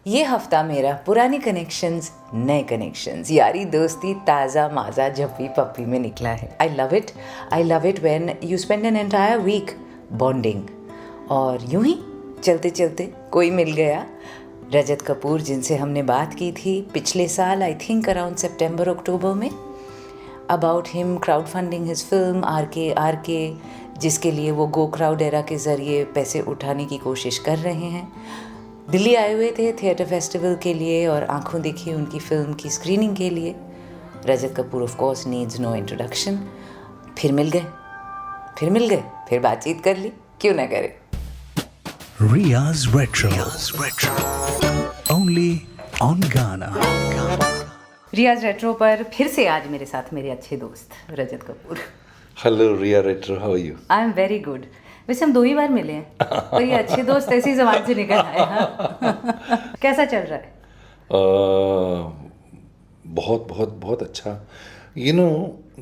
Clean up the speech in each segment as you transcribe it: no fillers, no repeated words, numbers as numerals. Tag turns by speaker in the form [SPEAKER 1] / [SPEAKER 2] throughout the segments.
[SPEAKER 1] ये हफ्ता मेरा पुरानी कनेक्शंस नए कनेक्शंस, यारी दोस्ती ताज़ा माज़ा झप्पी पप्पी में निकला है। I love it when you spend an entire week bonding. और यूं ही चलते चलते कोई मिल गया, रजत कपूर, जिनसे हमने बात की थी पिछले साल, आई थिंक अराउंड सितंबर अक्टूबर में, about him crowd funding his film R K, जिसके लिए वो गो क्राउड एरा के ज़रिए पैसे उठाने की कोशिश कर रहे हैं। दिल्ली आए हुए थे थिएटर फेस्टिवल के लिए और आंखों देखी उनकी फिल्म की स्क्रीनिंग के लिए। Rajat Kapoor of course needs no introduction. फिर मिल गए, फिर बातचीत कर ली, क्यों ना करें।
[SPEAKER 2] Riya's Retro. Only on Ghana.
[SPEAKER 1] Riya's retro पर फिर से आज मेरे साथ मेरे अच्छे दोस्त Rajat Kapoor.
[SPEAKER 3] Hello Riya retro, how are you?
[SPEAKER 1] I am very good. वैसे हम 2 ही बार मिले हैं, पर ये अच्छे दोस्त ऐसी जबान से निकल आए। हाँ। कैसा चल रहा है?
[SPEAKER 3] बहुत बहुत बहुत अच्छा। You know,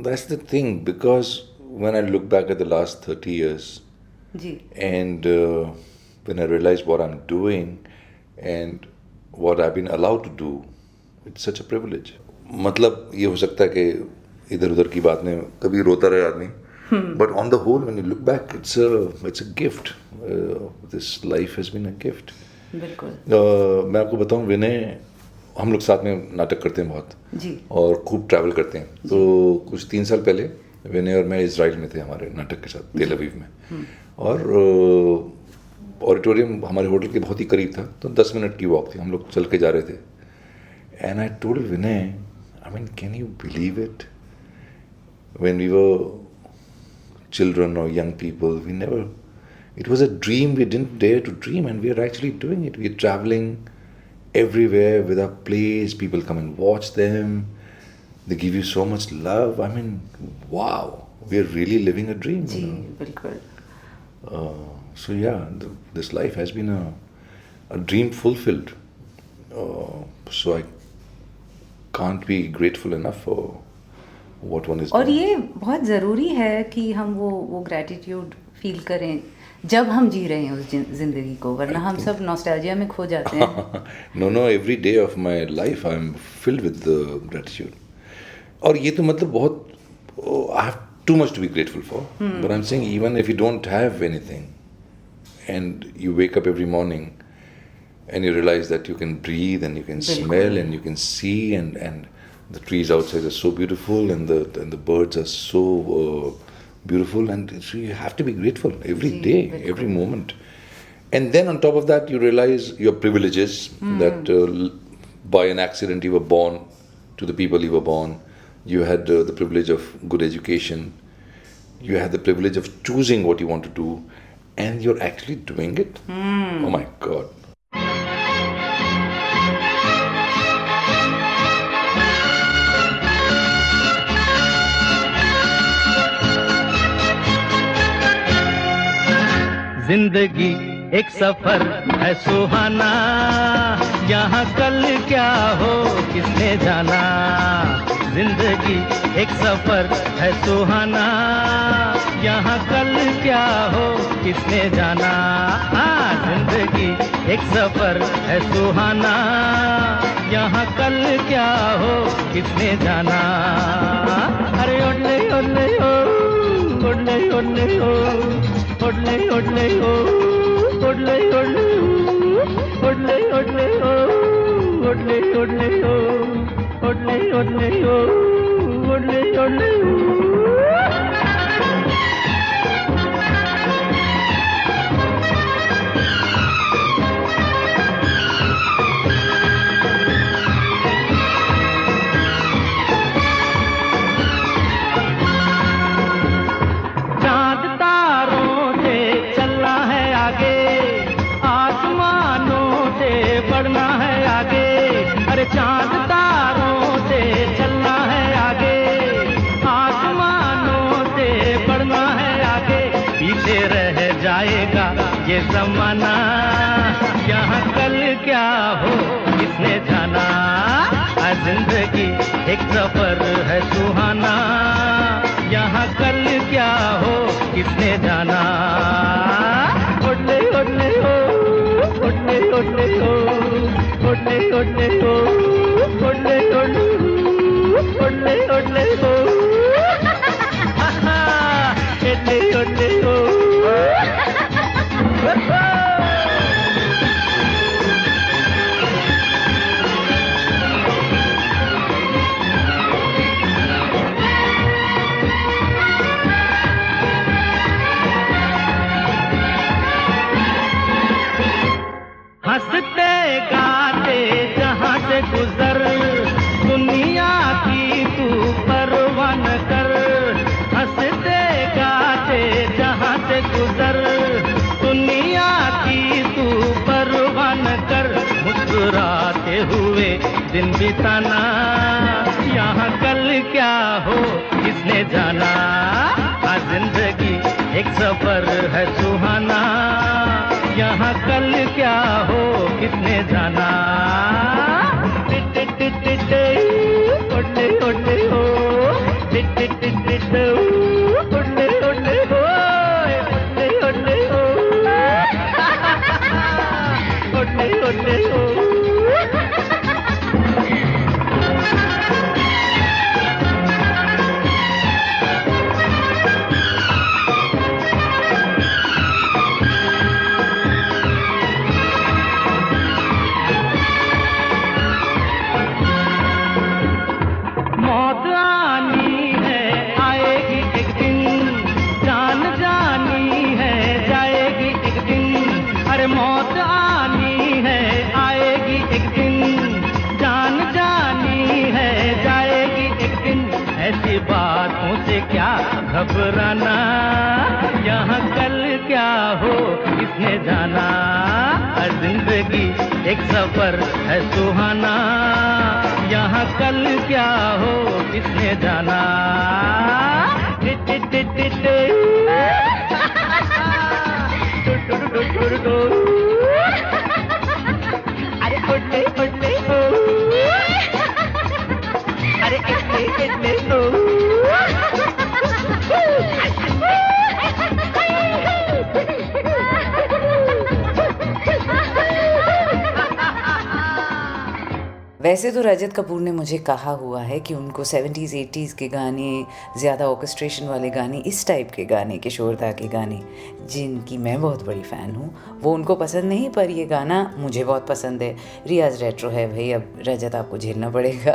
[SPEAKER 3] that's the thing, because when I look back at the last 30 years
[SPEAKER 1] ji,
[SPEAKER 3] and when I realize what I'm doing and what I've been allowed to do, it's such a privilege. मतलब ये हो सकता है कि इधर उधर की बात में कभी रोता रहे आदमी, but on the whole when you look back, it's a gift. This life has been a gift.
[SPEAKER 1] बिल्कुल।
[SPEAKER 3] मैं आपको बताऊं, विनय, हम लोग साथ में नाटक करते हैं बहुत
[SPEAKER 1] जी,
[SPEAKER 3] और खूब ट्रैवल करते हैं। तो कुछ 3 साल पहले विनय और मैं इजराइल में थे हमारे नाटक के साथ, तेल अवीव में, और ऑडिटोरियम हमारे होटल के बहुत ही करीब था, तो 10 मिनट की वॉक थी, हम लोग चल के जा रहे थे। And I told Vinay, I mean, can you believe it, when we were children or young people, it was a dream we didn't dare to dream, and we are actually doing it. We are traveling everywhere with our plays, people come and watch them, they give you so much love. I mean, wow, we are really living a dream.
[SPEAKER 1] जी,
[SPEAKER 3] you know?
[SPEAKER 1] बिल्कुल।
[SPEAKER 3] So yeah, this life has been a dream fulfilled. So I can't be grateful enough for what one is
[SPEAKER 1] और
[SPEAKER 3] doing.
[SPEAKER 1] ये बहुत ज़रूरी है कि हम वो ग्रैटिट्यूड फील करें जब हम जी रहे हैं उस ज़िंदगी को, वरना हम सब नॉस्टैल्जिया में खो जाते हैं।
[SPEAKER 3] No, every day of my life I'm filled with gratitude. और ये तो मतलब बहुत, I have too much to be grateful for. But I'm saying, even if you don't have anything and you wake up every morning and you realize that you can breathe and you can smell and you can see, and the trees outside are so beautiful, and the birds are so beautiful, and so you have to be grateful every day, every moment. And then on top of that, you realize your privileges, that by an accident you were born to the people you were born. You had the privilege of good education. You had the privilege of choosing what you want to do, and you're actually doing it. Oh my God.
[SPEAKER 4] जिंदगी एक सफर है सुहाना, यहाँ कल क्या हो किसने जाना। जिंदगी एक सफर है सुहाना, यहाँ कल क्या हो किसने जाना। जिंदगी एक सफर है सुहाना, यहाँ कल क्या हो किसने जाना। अरे ओले ओले ओ, ओले ओले ओ, ओडले ओडले ओ, ओडले ओडले ओ, ओडले ओडले ओ, ओडले ओडले ओ, ओडले ओडले ओ, ओडले ओडले ओ। चांद तारों से चलना है आगे, आसमानों से बढ़ना है आगे। पीछे रह जाएगा ये ज़माना, यहाँ कल क्या हो किसने जाना। जिंदगी एक सफर है सुहाना, यहाँ कल क्या हो किसने जाना। ओडले ओडले ओ, ओडले ओडले ओ, ओडले ओ ओडले ओडले ओडले ओडले ओ ओडले ओडले ओ हंसते गाते जहाँ से गुजर दुनिया की तू परवाह न कर हंसते गाते जहाँ से गुजर दुनिया की तू परवाह न कर मुस्कुराते हुए दिन बिताना यहाँ कल क्या हो किसने जाना आज जिंदगी एक सफर है सुहाना यहाँ कल क्या हो किसने जाना ओडले ओडले हो ओडले ओडले हो ओडले ओडले हो ओडले ओडले हो मौत आनी है आएगी एक दिन जान जानी है जाएगी एक दिन अरे मौत आनी है आएगी एक दिन जान जानी है जाएगी एक दिन ऐसी बातों से क्या घबराना यहाँ कल क्या हो किसने जाना हर जिंदगी एक सफर है सुहाना यहाँ कल क्या हो किसने जाना अरे ओडले ओडले हो अरे इतने इतने हो
[SPEAKER 1] वैसे तो रजत कपूर ने मुझे कहा हुआ है कि उनको 70s 80s के गाने, ज़्यादा ऑर्केस्ट्रेशन वाले गाने, इस टाइप के गाने, किशोरदा के गाने, जिनकी मैं बहुत बड़ी फ़ैन हूँ, वो उनको पसंद नहीं, पर ये गाना मुझे बहुत पसंद है। रियाज रेट्रो है भाई, अब रजत आपको झेलना पड़ेगा।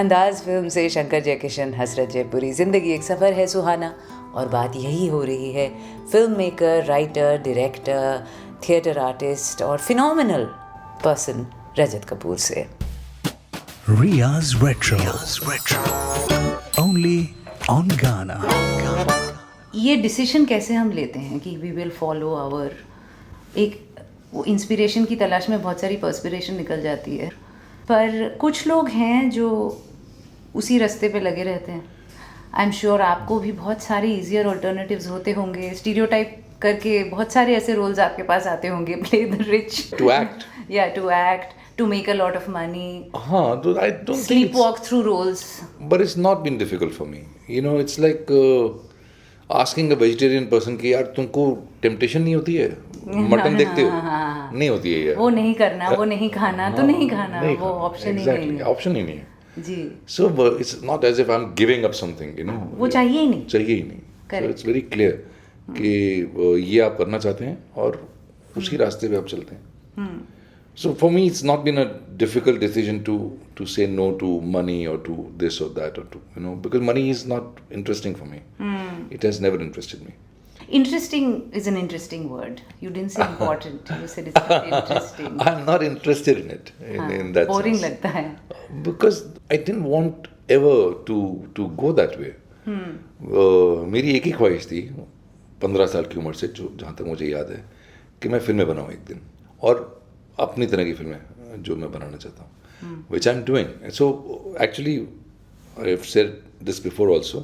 [SPEAKER 1] अंदाज़ फिल्म से शंकर जयकिशन, हसरत जयपुरी, ज़िंदगी एक सफ़र है सुहाना। और बात यही हो रही है film maker, writer, director, theatre artist और फिनोमिनल पर्सन रजत कपूर से।
[SPEAKER 2] Riya's Retro. Only on Ghana.
[SPEAKER 1] ये डिसीजन कैसे हम लेते हैं कि वी विल फॉलो आवर, एक वो इंस्पिरेशन की तलाश में बहुत सारी पर्सपिरेशन निकल जाती है, पर कुछ लोग हैं जो उसी रास्ते पे लगे रहते हैं। आई एम श्योर आपको भी बहुत सारे ईजियर ऑल्टरनेटिव्स होते होंगे, स्टीरियोटाइप करके बहुत सारे ऐसे रोल्स आपके पास आते होंगे, play the rich,
[SPEAKER 3] To act.
[SPEAKER 1] या to act, to make a lot of money,
[SPEAKER 3] हाँ, I don't think
[SPEAKER 1] sleepwalk through roles.
[SPEAKER 3] But it's not been difficult for me. You know, it's like asking a vegetarian person कि यार तुमको temptation नहीं होती है, mutton देखते हो? नहीं होती है यार।
[SPEAKER 1] वो नहीं करना, वो नहीं खाना, तो नहीं खाना, वो ऑप्शन ही नहीं है।
[SPEAKER 3] ऑप्शन ही नहीं है
[SPEAKER 1] जी।
[SPEAKER 3] So it's not as if I'm giving up something, you know.
[SPEAKER 1] वो चाहिए ही नहीं।
[SPEAKER 3] चाहिए ही नहीं। So it's very clear कि ये आप करना चाहते हैं और उसी रास्ते पे आप चलते हैं। So for me, it's not been a difficult decision to say no to money or to this or that or to, you know, because money is not interesting for me. It has never interested me.
[SPEAKER 1] Interesting is an interesting word. You didn't say important. You said it's not interesting.
[SPEAKER 3] I'm not interested in it in that
[SPEAKER 1] Boring
[SPEAKER 3] sense.
[SPEAKER 1] लगता है.
[SPEAKER 3] Because I didn't want ever to go that way. मेरी एक ही ख्वाहिश थी 15 साल की उम्र से, जो जहाँ तक मुझे याद है, कि मैं फिल्में बनाऊँ एक दिन, और अपनी तरह की फिल्में जो मैं बनाना चाहता हूँ, which I'm doing. So actually, I've said this before also.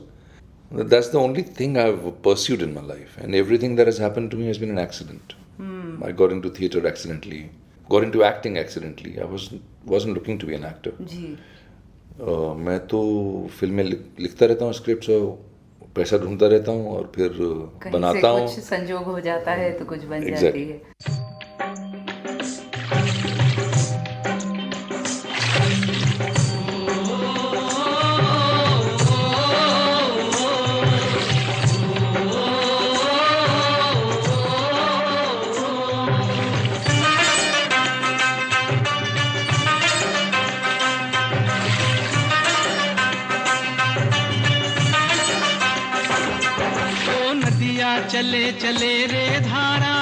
[SPEAKER 3] That's the only thing I've pursued in my life, and everything that has happened to me has been an accident. I got into theatre accidentally, got into acting accidentally. I wasn't looking to be an actor.
[SPEAKER 1] जी.
[SPEAKER 3] मैं तो फिल्में लिखता रहता हूँ, scripts, और पैसा ढूंढता रहता हूँ और फिर बनाता हूँ।
[SPEAKER 1] कुछ संजोग हो जाता है तो कुछ बन
[SPEAKER 3] Exactly.
[SPEAKER 1] जाती है।
[SPEAKER 4] चले चले रे धारा,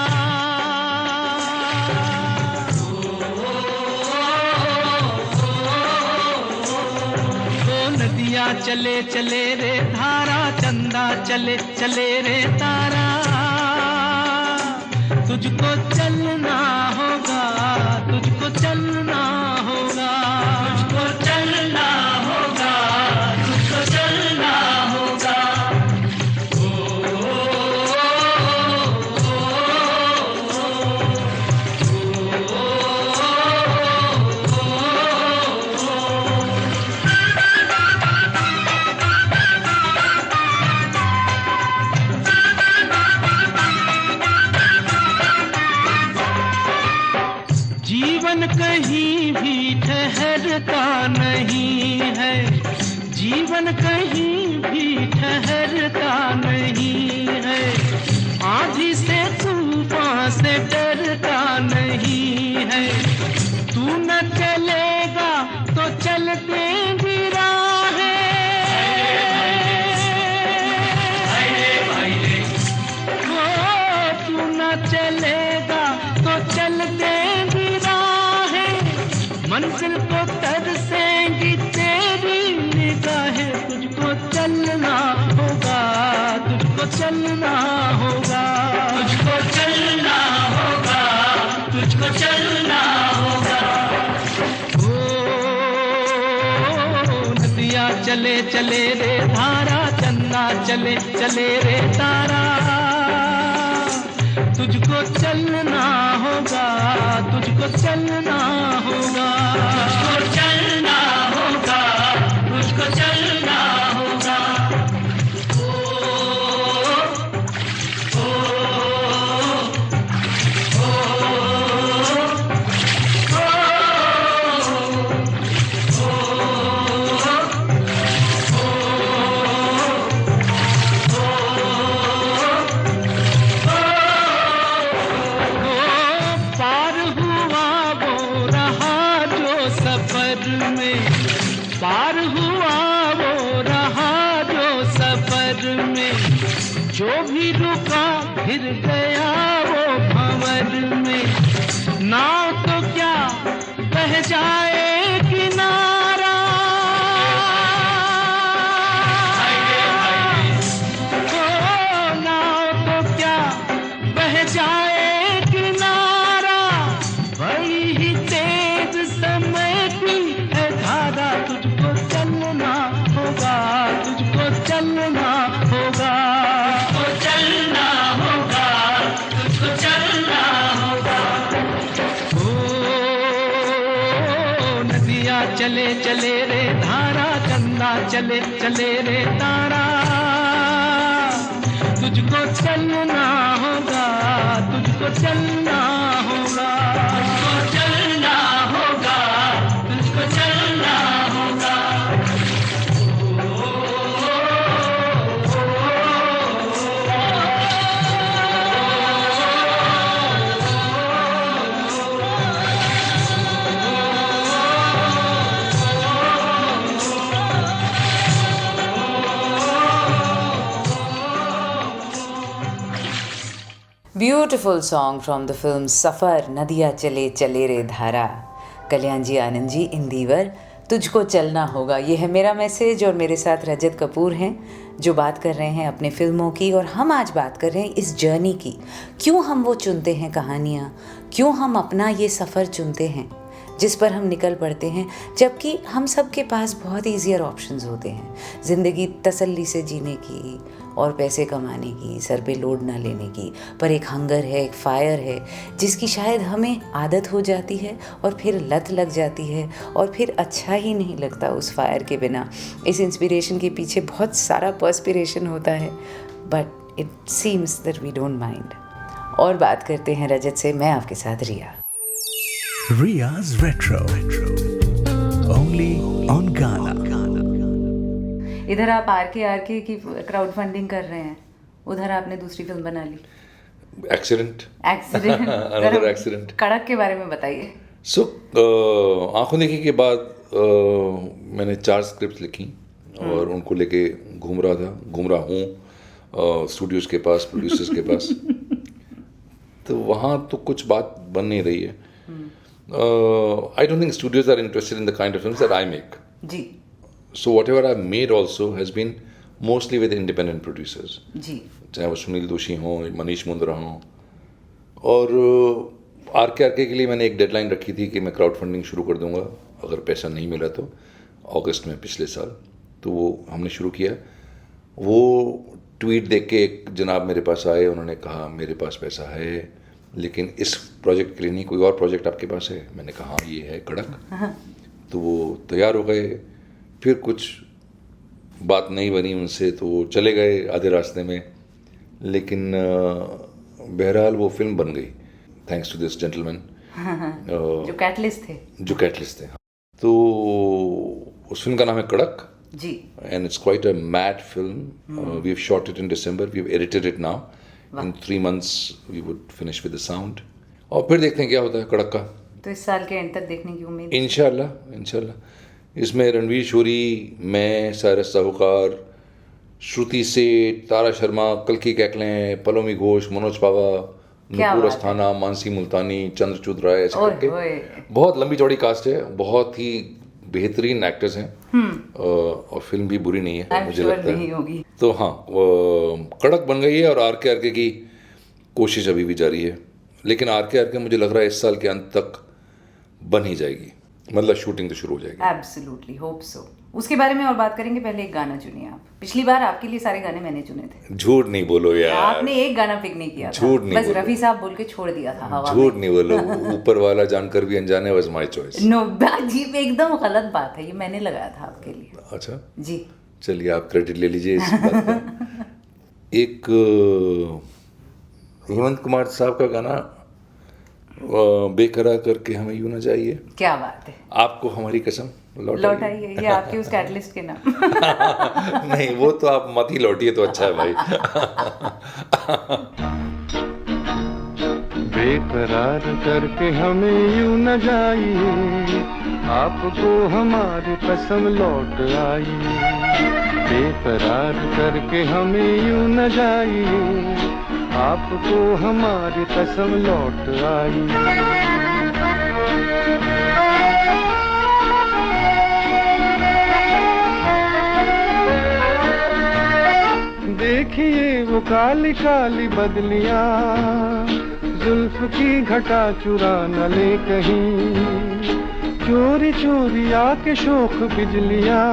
[SPEAKER 4] नदिया चले चले रे धारा, चंदा चले चले रे तारा, तुझको चलना होगा, तुझको चलना होगा, तुझको चलना होगा, तुझको चलना होगा। जीवन कहीं भी ठहरता नहीं है, जीवन कहीं भी ठहरता नहीं है, आंधी से तूफान से डरता नहीं है, तू न चलेगा तो चलते भी राहें, तू न चलेगा तो चलते मंजिल को तरसेंगी तेरी निगाहें, तुझको चलना होगा, तुझको चलना होगा, तुझको चलना होगा, तुझको चलना होगा। ओ नदिया चले चले रे धारा, चंदा चले चले रे तारा, तुझको चलना होगा, तुझको चलना होगा, तुझको चलना होगा, तुझको चलना होगा। पार हुआ वो रहा जो सफर में, जो भी रुका फिर गया वो भंवर में, नाव तो क्या बह जाए किनारा, नाव तो क्या बह जाए किनारा, बड़ी ही तेज समय की है धारा, तुझको चलना होगा, तुझको चलना होगा, तुझको चलना होगा, तुझको चलना होगा। ओ नदिया चले चले रे धारा, चंदा चले चले रे तारा, तुझको चलना होगा, तुझको चलना होगा, तुझको चलना होगा, तुझको चलना होगा।
[SPEAKER 1] Beautiful song from the film Safar, नदिया चले चले रे धारा, कल्याण जी आनंद जी इंदिवर, तुझको चलना होगा। ये है मेरा मैसेज और मेरे साथ रजत कपूर हैं जो बात कर रहे हैं अपने फिल्मों की, और हम आज बात कर रहे हैं इस जर्नी की। क्यों हम वो चुनते हैं कहानियाँ, क्यों हम अपना ये सफ़र चुनते हैं जिस पर हम निकल पड़ते हैं, जबकि हम सब के पास बहुत ईजियर ऑप्शंस होते हैं ज़िंदगी तसल्ली से जीने की और पैसे कमाने की, सर पे लोड ना लेने की। पर एक हंगर है, एक फायर है जिसकी शायद हमें आदत हो जाती है और फिर लत लग जाती है और फिर अच्छा ही नहीं लगता उस फायर के बिना। इस इंस्पिरेशन के पीछे बहुत सारा पर्स्पिरेशन होता है, but it seems that we don't mind. और बात करते हैं रजत से, मैं आपके साथ रिया।
[SPEAKER 2] Riya's Retro, only on Ghana.
[SPEAKER 1] इधर आप आरके की क्राउड फंडिंग कर रहे हैं, उधर आपने दूसरी फिल्म बना ली
[SPEAKER 3] एक्सीडेंट
[SPEAKER 1] Another
[SPEAKER 3] accident.
[SPEAKER 1] कड़क के बारे में बताइए।
[SPEAKER 3] सो आंखों देखी के बाद मैंने 4 स्क्रिप्ट लिखी और उनको लेके घूम रहा हूँ स्टूडियोज़ के पास, प्रोड्यूसर्स के पास। तो वहाँ तो कुछ बात बन नहीं रही है। I don't think studios are interested in the kind of films that I make.
[SPEAKER 1] जी
[SPEAKER 3] so whatever I made also has been mostly with independent producers,
[SPEAKER 1] जी
[SPEAKER 3] चाहे वो सुनील दोषी हों, मनीष मुंद्रा हों। और आर के लिए मैंने एक डेडलाइन रखी थी कि मैं क्राउड फंडिंग शुरू कर दूंगा अगर पैसा नहीं मिला तो, अगस्त में पिछले साल। तो वो हमने शुरू किया। वो ट्वीट देख के एक जनाब मेरे पास आए, उन्होंने कहा मेरे पास पैसा है लेकिन इस प्रोजेक्ट के लिए नहीं, कोई और प्रोजेक्ट आपके पास है? मैंने कहा हाँ ये है कड़क। तो वो तैयार हो गए, फिर कुछ बात नहीं बनी उनसे तो वो चले गए आधे रास्ते में। लेकिन बहरहाल वो फिल्म बन गई थैंक्स टू दिस जेंटलमैन
[SPEAKER 1] जो
[SPEAKER 3] कैटलिस्ट थे। तो उस फिल्म का नाम है कड़क।
[SPEAKER 1] जी
[SPEAKER 3] And it's quite a mad film. We've shot it in December. We've edited it now. In 3 months, we would finish with the sound. और फिर देखते हैं क्या होता है कड़क का।
[SPEAKER 1] तो इस साल के एंड तक देखने की उम्मीद?
[SPEAKER 3] इंशाल्लाह। इसमें रणवीर शोरी, मैं, साइरस साहूकार, श्रुति सेठ, तारा शर्मा, कल्की कैकलें, पलोमी घोष, मनोज पावा, नुपुर अस्थाना, मानसी मुल्तानी, चंद्रचूड राय, ऐसे करके बहुत लंबी चौड़ी कास्ट है। बहुत ही बेहतरीन एक्टर्स हैं और फिल्म भी बुरी नहीं है मुझे लगता है।
[SPEAKER 1] होगी।
[SPEAKER 3] तो हाँ, कड़क बन गई है और आर के की कोशिश अभी भी जारी है। लेकिन आर के मुझे लग रहा है इस साल के अंत तक बन ही जाएगी, मतलब शूटिंग तो शुरू हो जाएगी।
[SPEAKER 1] Absolutely hope so. उसके बारे में और बात करेंगे, पहले एक गाना चुनिए आप। पिछली बार आपके लिए सारे गाने मैंने चुने थे।
[SPEAKER 3] झूठ नहीं बोलो यार,
[SPEAKER 1] आपने एक गाना पिक नहीं किया था।
[SPEAKER 3] झूठ नहीं
[SPEAKER 1] बस
[SPEAKER 3] बोलो।
[SPEAKER 1] रफी साहब बोल के छोड़ दिया था हवा में।
[SPEAKER 3] झूठ नहीं बोलो, ऊपर वाला जानकर भी अनजाने वाज माय चॉइस।
[SPEAKER 1] नो जी, एकदम गलत बात है, ये मैंने लगाया था आपके लिए।
[SPEAKER 3] अच्छा
[SPEAKER 1] जी
[SPEAKER 3] चलिए आप क्रेडिट ले लीजिए इस बात का। एक हेमंत कुमार साहब का गाना बेकरार करके हमें यूं न जाइए।
[SPEAKER 1] क्या बात है,
[SPEAKER 3] आपको हमारी कसम
[SPEAKER 1] लौट आइए। ये आपके उस कैटलिस्ट के नाम।
[SPEAKER 3] नहीं वो तो आप मत ही लौटिए तो अच्छा है भाई।
[SPEAKER 4] बेकरार करके हमें यूं न जाइए, आपको हमारी कसम लौट आई। बेकरार करके हमें यूं न जाइए, आपको हमारी कसम लौट आई। देखिए वो काली काली बदलियां, जुल्फ की घटा चुरा न ले कहीं, चोरी चोरी आके शोख बिजलियां,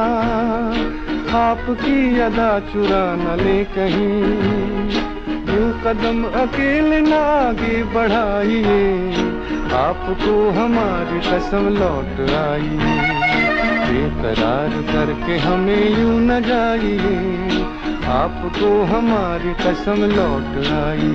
[SPEAKER 4] आपकी अदा चुरा न ले कहीं। यूं कदम अकेले ना आगे बढ़ाइए, आपको हमारी कसम लौट आई। बेकरार करके हमें यूं न जाइए, आपको हमारी कसम लौट आई।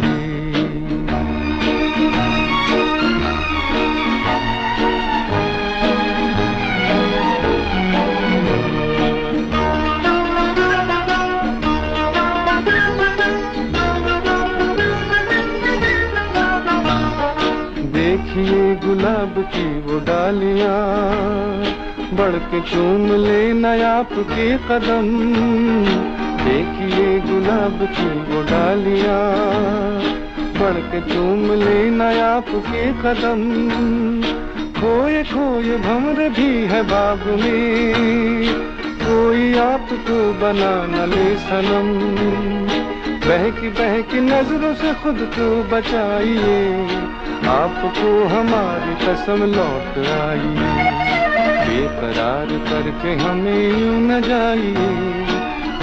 [SPEAKER 4] देखिए गुलाब की वो डालियां, बढ़ के चूम ले नया आपके कदम। देखिए गुलाब की वो डालियां, बढ़ के चूम ले नया आपके कदम। खोए खोए भंवर भी है बाग में, कोई आपको बना न ले सनम। बहकी नजरों से खुद को बचाइए, आपको हमारी कसम लौट आई। बेकरार करके हमें यूं न जाइए,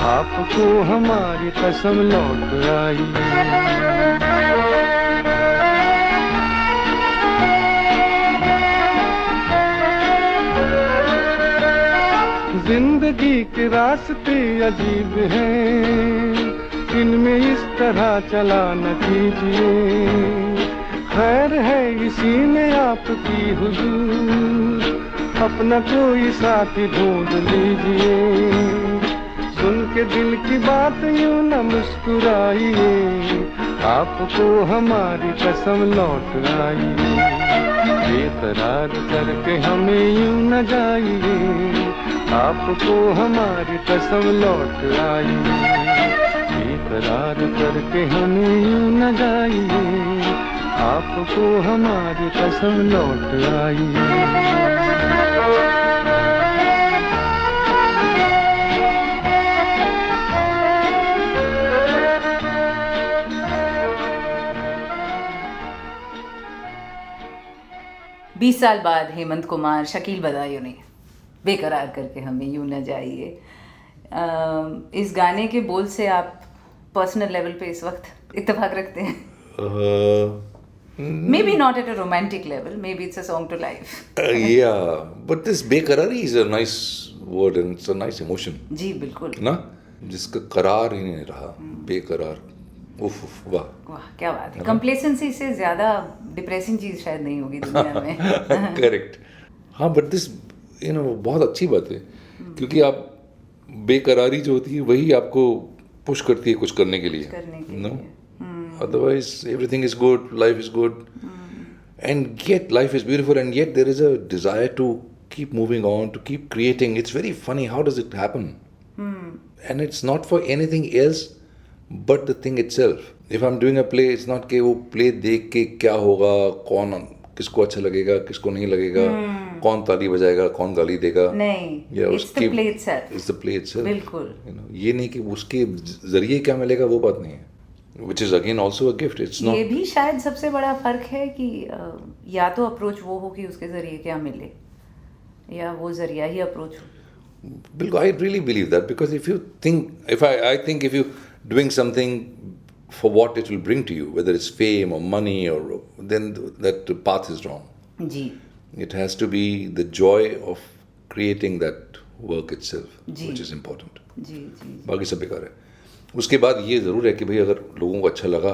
[SPEAKER 4] आपको हमारी कसम लौट आई। जिंदगी के रास्ते अजीब हैं, इनमें इस तरह चला न कीजिए। खैर है इसी में आपकी हुजूर, अपना कोई साथी ढूंढ लीजिए। सुन के दिल की बात यूं न मुस्कुराइए, आपको हमारी कसम लौट आई। बेकरार करके हमें यूं न जाइए, आपको हमारी कसम लौट आई। इकरार करके हमें यूं न जाइए, आपको हमारी कसम लौट आई।
[SPEAKER 1] बीस साल बाद हेमंत कुमार शकील बदायूं ने बेकरार करके हमें यूं न जाइए। इस गाने के बोल से आप पर्सनल लेवल पे इस वक्त इत्तेफाक रखते हैं? Maybe not at a romantic level. Maybe it's a song to life.
[SPEAKER 3] Yeah, but this बेकरारी is a nice word and it's a nice emotion.
[SPEAKER 1] जी बिल्कुल
[SPEAKER 3] ना, जिसका करार ही नहीं रहा, बेकरार, उफ उफ, वाह
[SPEAKER 1] वाह क्या बात है। कंप्लेसेंसी से ज्यादा डिप्रेसिंग चीज शायद नहीं होगी दुनिया में।
[SPEAKER 3] करेक्ट। हाँ, बट दिस बहुत अच्छी बात है, क्योंकि आप बेकरारी जो होती है वही आपको पुश करती है कुछ करने के लिए, no? Otherwise, everything is good, life is good, and yet life is beautiful, and yet there is a desire to keep moving on, to keep creating. It's very funny, how does it happen? And it's not for anything else but the thing itself. If I'm doing a play, it's not कि वो play देख के क्या होगा, कौन किसको अच्छा लगेगा, किसको नहीं लगेगा, कौन ताली बजाएगा, कौन गाली देगा,
[SPEAKER 1] नहीं, it's the play itself.
[SPEAKER 3] It's the play itself.
[SPEAKER 1] बिल्कुल।
[SPEAKER 3] ये नहीं कि उसके जरिए क्या मिलेगा वो बात नहीं है, which is again also a gift. It's not.
[SPEAKER 1] ये भी शायद सबसे बड़ा फर्क है कि या तो अप्रोच वो हो कि उसके जरिए क्या मिले, या वो जरिया ही अप्रोच हो।
[SPEAKER 3] बिल्कुल, I really believe that, because if you think, I think if you doing something for what it will bring to you, whether it's fame or money, or then that path is wrong.
[SPEAKER 1] Ji.
[SPEAKER 3] It has to be the joy of creating that work itself,
[SPEAKER 1] ji.
[SPEAKER 3] which is important.
[SPEAKER 1] जी जी।
[SPEAKER 3] बाकी सब बेकार है। उसके बाद ये ज़रूर है कि भाई अगर लोगों को अच्छा लगा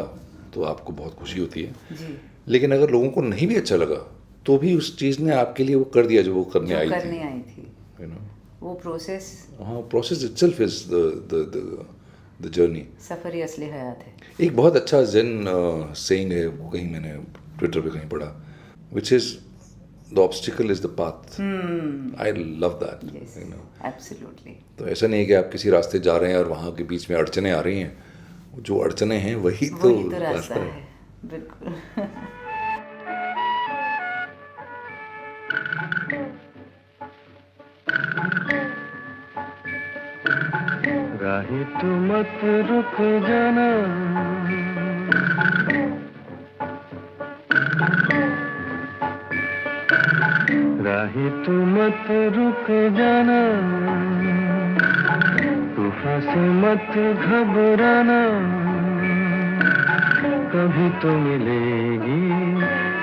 [SPEAKER 3] तो आपको बहुत खुशी होती है
[SPEAKER 1] जी।
[SPEAKER 3] लेकिन अगर लोगों को नहीं भी अच्छा लगा तो भी उस चीज़ ने आपके लिए वो कर दिया जो वो करने आई थी, you know?
[SPEAKER 1] वो प्रोसेस,
[SPEAKER 3] हाँ, process itself is the journey.
[SPEAKER 1] सफर ही असली हयात है।
[SPEAKER 3] एक बहुत अच्छा zen saying है, वो कहीं मैंने ट्विटर पे कहीं पढ़ा, which is the obstacle is the path. I love that.
[SPEAKER 1] Yes,
[SPEAKER 3] you know?
[SPEAKER 1] absolutely.
[SPEAKER 3] तो ऐसा नहीं है कि आप किसी रास्ते जा रहे हैं और वहाँ के बीच में अड़चने आ रही हैं, जो अड़चने हैं वही तो
[SPEAKER 1] रास्ता है। बिल्कुल।
[SPEAKER 4] राही तू मत रुक जाना, राही तू मत रुक जाना, तूफान से मत घबराना, कभी तो मिलेगी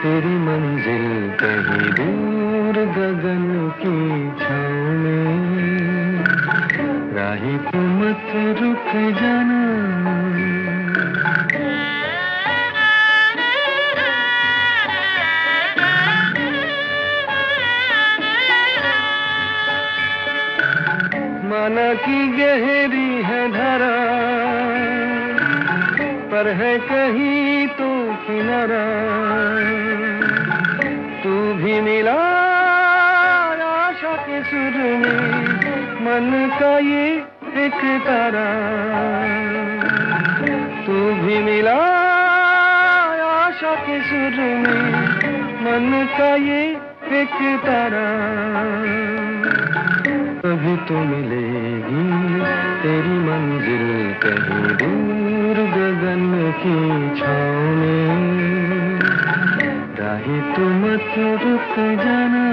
[SPEAKER 4] तेरी मंजिल कहीं दूर गगन की छाँव में, राही तू मत रुक जाना। माना की गहरी है धारा, पर है कहीं तो किनारा, तू भी मिला आशा के सुर में, मन का ये एक तारा, तू भी मिला आशा के सुर में, मन का ये एक तारा, कभी तो मिलेगी तेरी मंजिल कहीं दूर गगन की छाँव में, राही तू मत रुक जाना।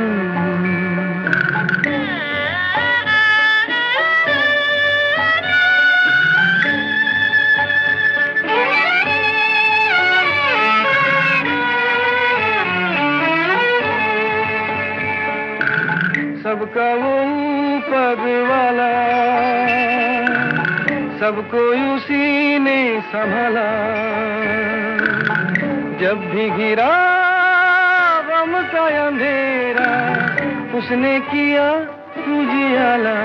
[SPEAKER 4] सबका वो ऊपर वाला, सबको उसी ने संभाला, जब भी घिरा गम का अंधेरा, उसने किया उजियाला,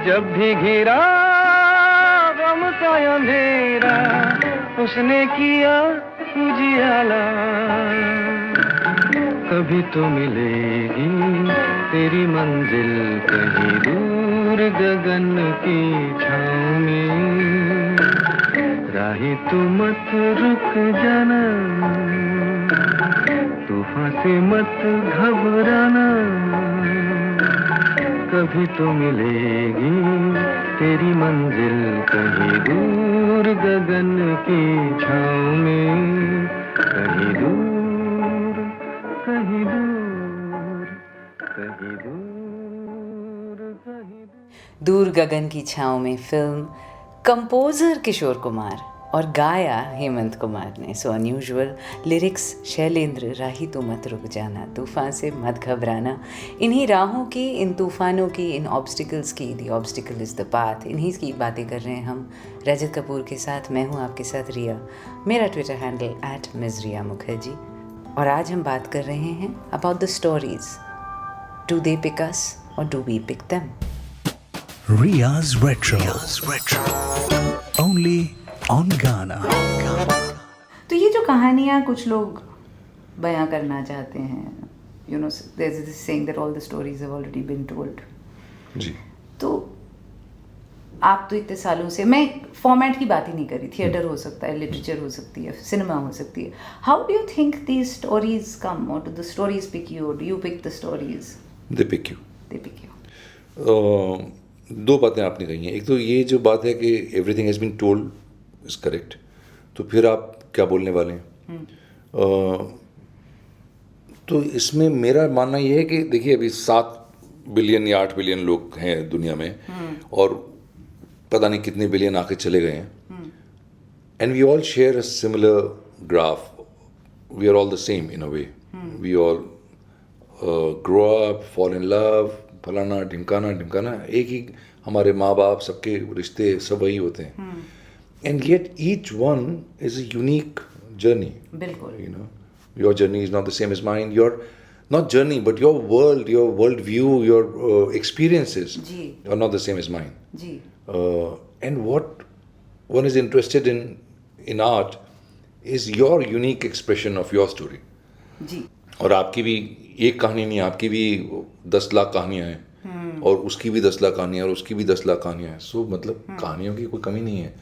[SPEAKER 4] जब भी घिरा गम का अंधेरा, उसने किया उजियाला, कभी तो मिलेगी तेरी मंजिल कहीं दूर गगन की छाँव में, राही तू मत रुक जाना, तूफान से मत घबराना, कभी तो मिलेगी तेरी मंजिल कहीं दूर गगन की छाँव में, कहीं दूर, कहीं दूर, कहीं दूर, कहीं दूर।
[SPEAKER 1] दूर गगन की छाँव में फिल्म, कंपोजर किशोर कुमार और गाया हेमंत कुमार ने। सो अनयूजुअल लिरिक्स शैलेंद्र, राही तो मत रुक जाना, तूफान से मत घबराना। इन्हीं राहों की, इन तूफानों की, इन ऑब्स्टिकल्स की, the obstacle is the path, इन्हीं की बातें कर रहे हैं हम रजत कपूर के साथ। मैं हूँ आपके साथ रिया, मेरा ट्विटर हैंडल @MsRia Mukherjee। और आज हम बात कर रहे हैं about the stories. Do they pick us और do we pick them?
[SPEAKER 2] Ria's Retro. Only on Ghana.
[SPEAKER 1] तो ये जो कहानियाँ कुछ लोग बयां करना चाहते हैं, you know, there is this saying that all the stories have already been told.
[SPEAKER 3] जी।
[SPEAKER 1] तो आप तो इतने सालों से, मैं फॉर्मेट की बात ही नहीं कर रही, थिएटर हो सकता है, लिटरेचर हो सकती है, सिनेमा हो सकती है। How do you think these stories come, और do the stories pick you, और do you pick the stories?
[SPEAKER 3] They pick you.
[SPEAKER 1] They pick you.
[SPEAKER 3] दो बातें आपने कही हैं। एक तो ये जो बात है कि everything has been told is correct, तो फिर आप क्या बोलने वाले हैं? तो इसमें मेरा मानना ये है कि देखिए, अभी 7 बिलियन या 8 बिलियन लोग हैं दुनिया में, और पता नहीं कितने बिलियन आके चले गए हैं, and we all share a similar graph, we are all the same in a way, we all grow up, fall in love, फलाना ढिमकाना, एक ही हमारे माँ बाप, सबके रिश्ते सब वही होते हैं, and yet each one is a unique journey.
[SPEAKER 1] बिल्कुल।
[SPEAKER 3] You know, your journey is not the same as mine, your not journey but your world view, your experiences are not the same as mine. And what one is interested in art is your unique expression of your story. और आपकी भी एक कहानी नहीं, आपकी भी 10 लाख कहानियां हैं, और उसकी भी 10 लाख कहानियां, और उसकी भी 10 लाख कहानियां हैं। सो मतलब कहानियों की कोई कमी नहीं है।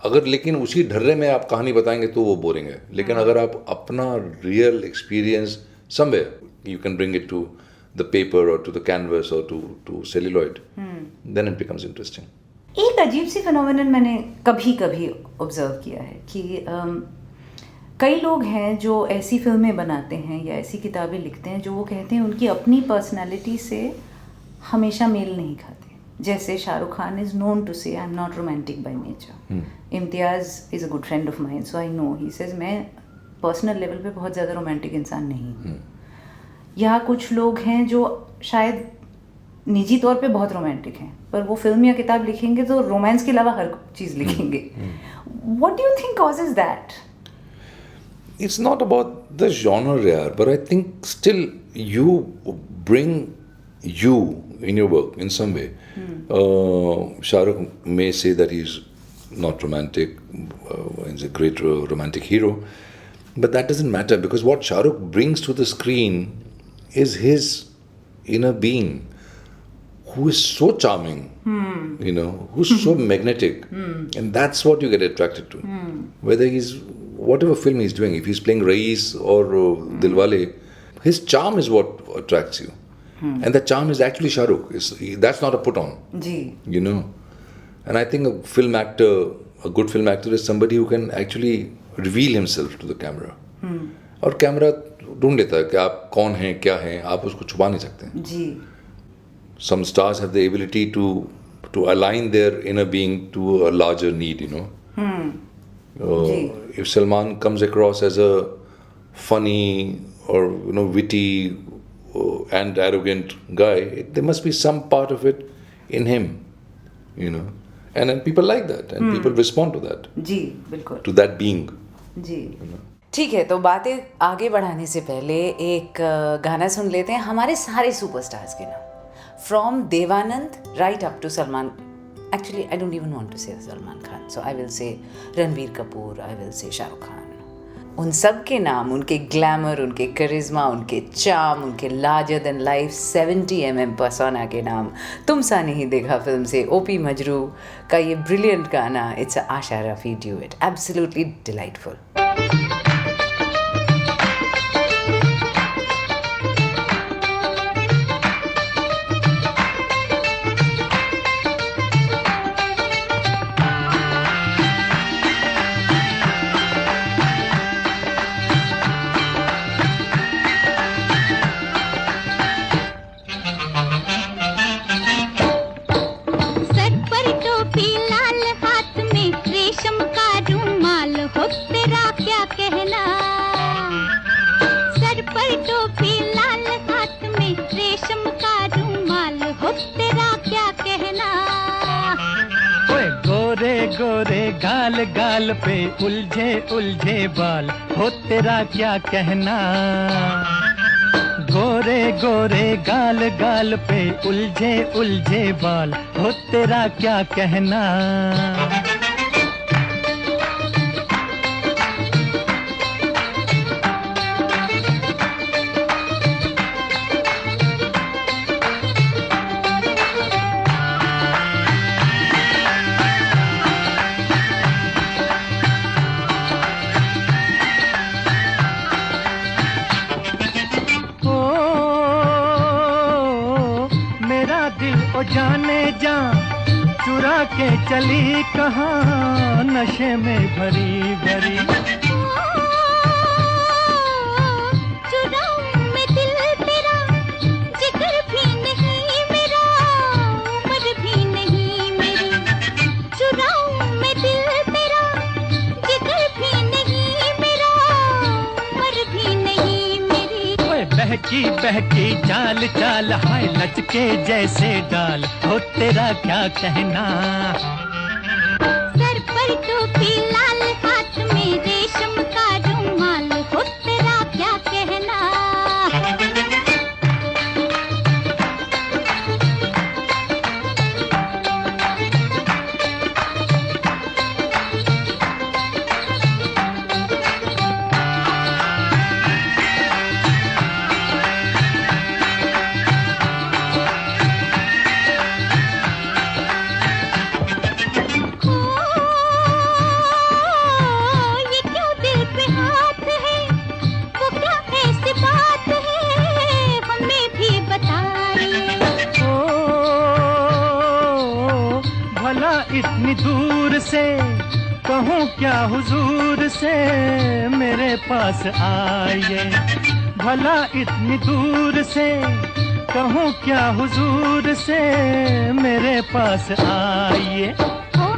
[SPEAKER 3] अगर लेकिन उसी ढर्रे में आप कहानी बताएंगे तो वो बोरिंग है, लेकिन अगर आप अपना real experience somewhere you can bring it to the paper or to the canvas or to celluloid, then it becomes interesting.
[SPEAKER 1] एक अजीब सी फिनोमेनन मैंने कभी कभी ऑब्जर्व किया है कि कई लोग हैं जो ऐसी फिल्में बनाते हैं या ऐसी किताबें लिखते हैं जो वो कहते हैं उनकी अपनी पर्सनालिटी से हमेशा मेल नहीं खाते। जैसे Shahrukh Khan is known to say I am not romantic by nature. Imtiaz is a good friend of mine, so I know he says मैं पर्सनल लेवल पे बहुत ज़्यादा रोमांटिक इंसान नहीं हूँ। यहाँ कुछ लोग हैं जो शायद निजी तौर पे बहुत रोमांटिक हैं, पर वो फिल्म या किताब लिखेंगे तो रोमांस के अलावा हर चीज़ लिखेंगे। What do you think causes that?
[SPEAKER 3] It's not about the genre, yaar, but I think still you bring you in your work in some way. Shahrukh may say that he's not romantic, he's a great romantic hero, but that doesn't matter, because what Shahrukh brings to the screen is his inner being, who is so charming, you know, who's so magnetic, and that's what you get attracted to. Whether he's, whatever film he's doing, if he's playing Raees or Dilwale, his charm is what attracts you. And that charm is actually Shahrukh. That's not a put on. You know. And I think a film actor, a good film actor, is somebody who can actually reveal himself to the camera. और camera ढूंढ लेता है कि आप कौन हैं, क्या हैं, आप उसको छुपा नहीं सकते जी। Some stars have the ability to align their inner being to a larger need, you know. If Salman comes across as a funny or, you know, witty and arrogant guy, there must be some part of it in him, you know. And then people like that, and people respond to that. जी, बिल्कुल. To that being. Ji. You know? ठीक है, तो बातें आगे बढ़ाने से पहले एक गाना सुन लेते हैं हमारे सारे सुपरस्टार्स के नाम, from Dev Anand right up to Salman. Actually I don't even want to say Salman Khan, so I will say Ranbir Kapoor, I will से शाहरुख खान,
[SPEAKER 1] उन सब के नाम, उनके ग्लैमर, उनके करिश्मा, उनके चार्म, उनके लार्जर देन लाइफ 70 पर्सोना के नाम तुम सा नहीं देखा फिल्म से ओपी मजरू का ये ब्रिलियंट गाना, it's Asha Rafi duet, absolutely delightful.
[SPEAKER 4] गोरे गाल गाल पे उलझे उलझे बाल, हो तेरा क्या कहना. गोरे गोरे गाल गाल पे उलझे उलझे बाल, हो तेरा क्या कहना. ओ जाने जा चुरा के चली कहाँ, नशे में भरी भरी.
[SPEAKER 5] चुराऊं मैं दिल तेरा, जिगर भी नहीं मेरा, उम्र भी नहीं मेरी. चुराऊं मैं दिल तेरा, जिगर भी नहीं मेरा, उम्र भी नहीं मेरी.
[SPEAKER 4] ओए बहकी बहकी चाल चाल, हाय लचके जैसे डाल, हो तेरा क्या कहना.
[SPEAKER 5] सर पर टोपी लाल, हाथ में रेशम का रुमाल, हो तेरा क्या कहना.
[SPEAKER 4] इतनी दूर से कहूँ क्या हुजूर से, मेरे पास आइए. भला इतनी दूर से कहूँ क्या हुजूर से, मेरे पास आइए.
[SPEAKER 5] हो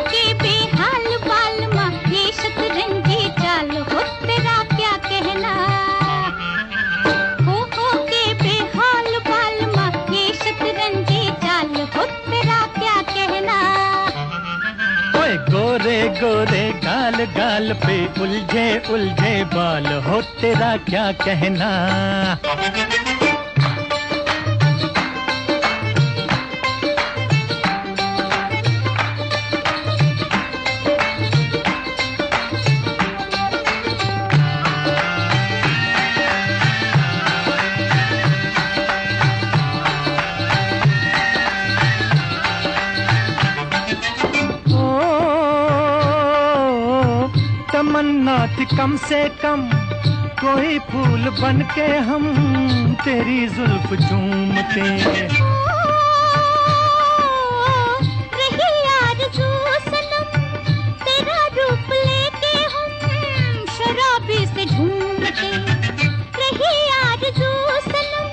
[SPEAKER 5] के बेहाल बाल माँ, ये शतरंजी चाल, हो तेरा क्या कहना. हो के बेहाल बाल माँ, ये शतरंजी चाल, हो तेरा क्या कहना.
[SPEAKER 4] ओए गोरे गोरे गाल गाल पे उलझे उलझे बाल, हो तेरा क्या कहना. तमन्ना थी कम से कम कोई फूल बन के हम तेरी जुल्फ चूमते.
[SPEAKER 5] रही आरज़ू सनम, तेरा रूप लेके हम शराबी से झूमते. रही आरज़ू सनम,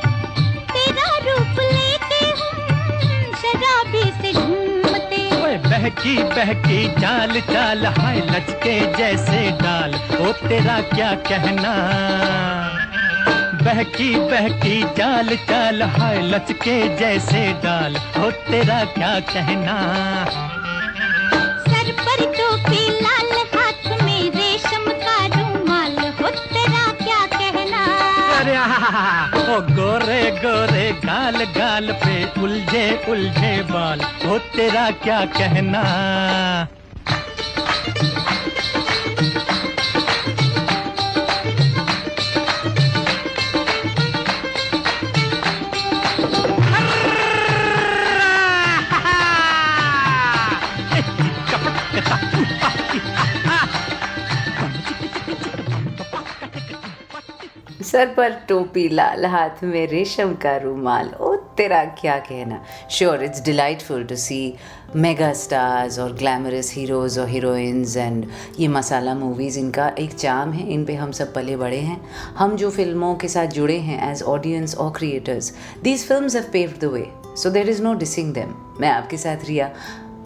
[SPEAKER 5] तेरा रूप लेके हम शराबी से झूमते.
[SPEAKER 4] ओए बहकी बहकी चाल चाल, हाय लचके जैसे डाल, ओ तेरा क्या कहना. बहकी बहकी चाल चाल, हाय लचके जैसे डाल, ओ तेरा क्या कहना.
[SPEAKER 5] सर पर टोपी लाल, हाथ में रेशम का रुमाल, हो तेरा क्या कहना.
[SPEAKER 4] अरे ओ गोरे गोरे गाल गाल पे उलझे उलझे बाल, हो तेरा क्या कहना.
[SPEAKER 1] सर पर टोपी लाल, हाथ में रेशम का रूमाल, ओ तेरा क्या कहना. Sure it's delightful to see mega stars और ग्लैमरस हीरोज और हीरोइंस एंड ये मसाला मूवीज़, इनका एक चार्म है, इन पे हम सब पले बड़े हैं. हम जो फिल्मों के साथ जुड़े हैं एज ऑडियंस और creators, these films have paved the way, so there is no dissing them. मैं आपके साथ रिया,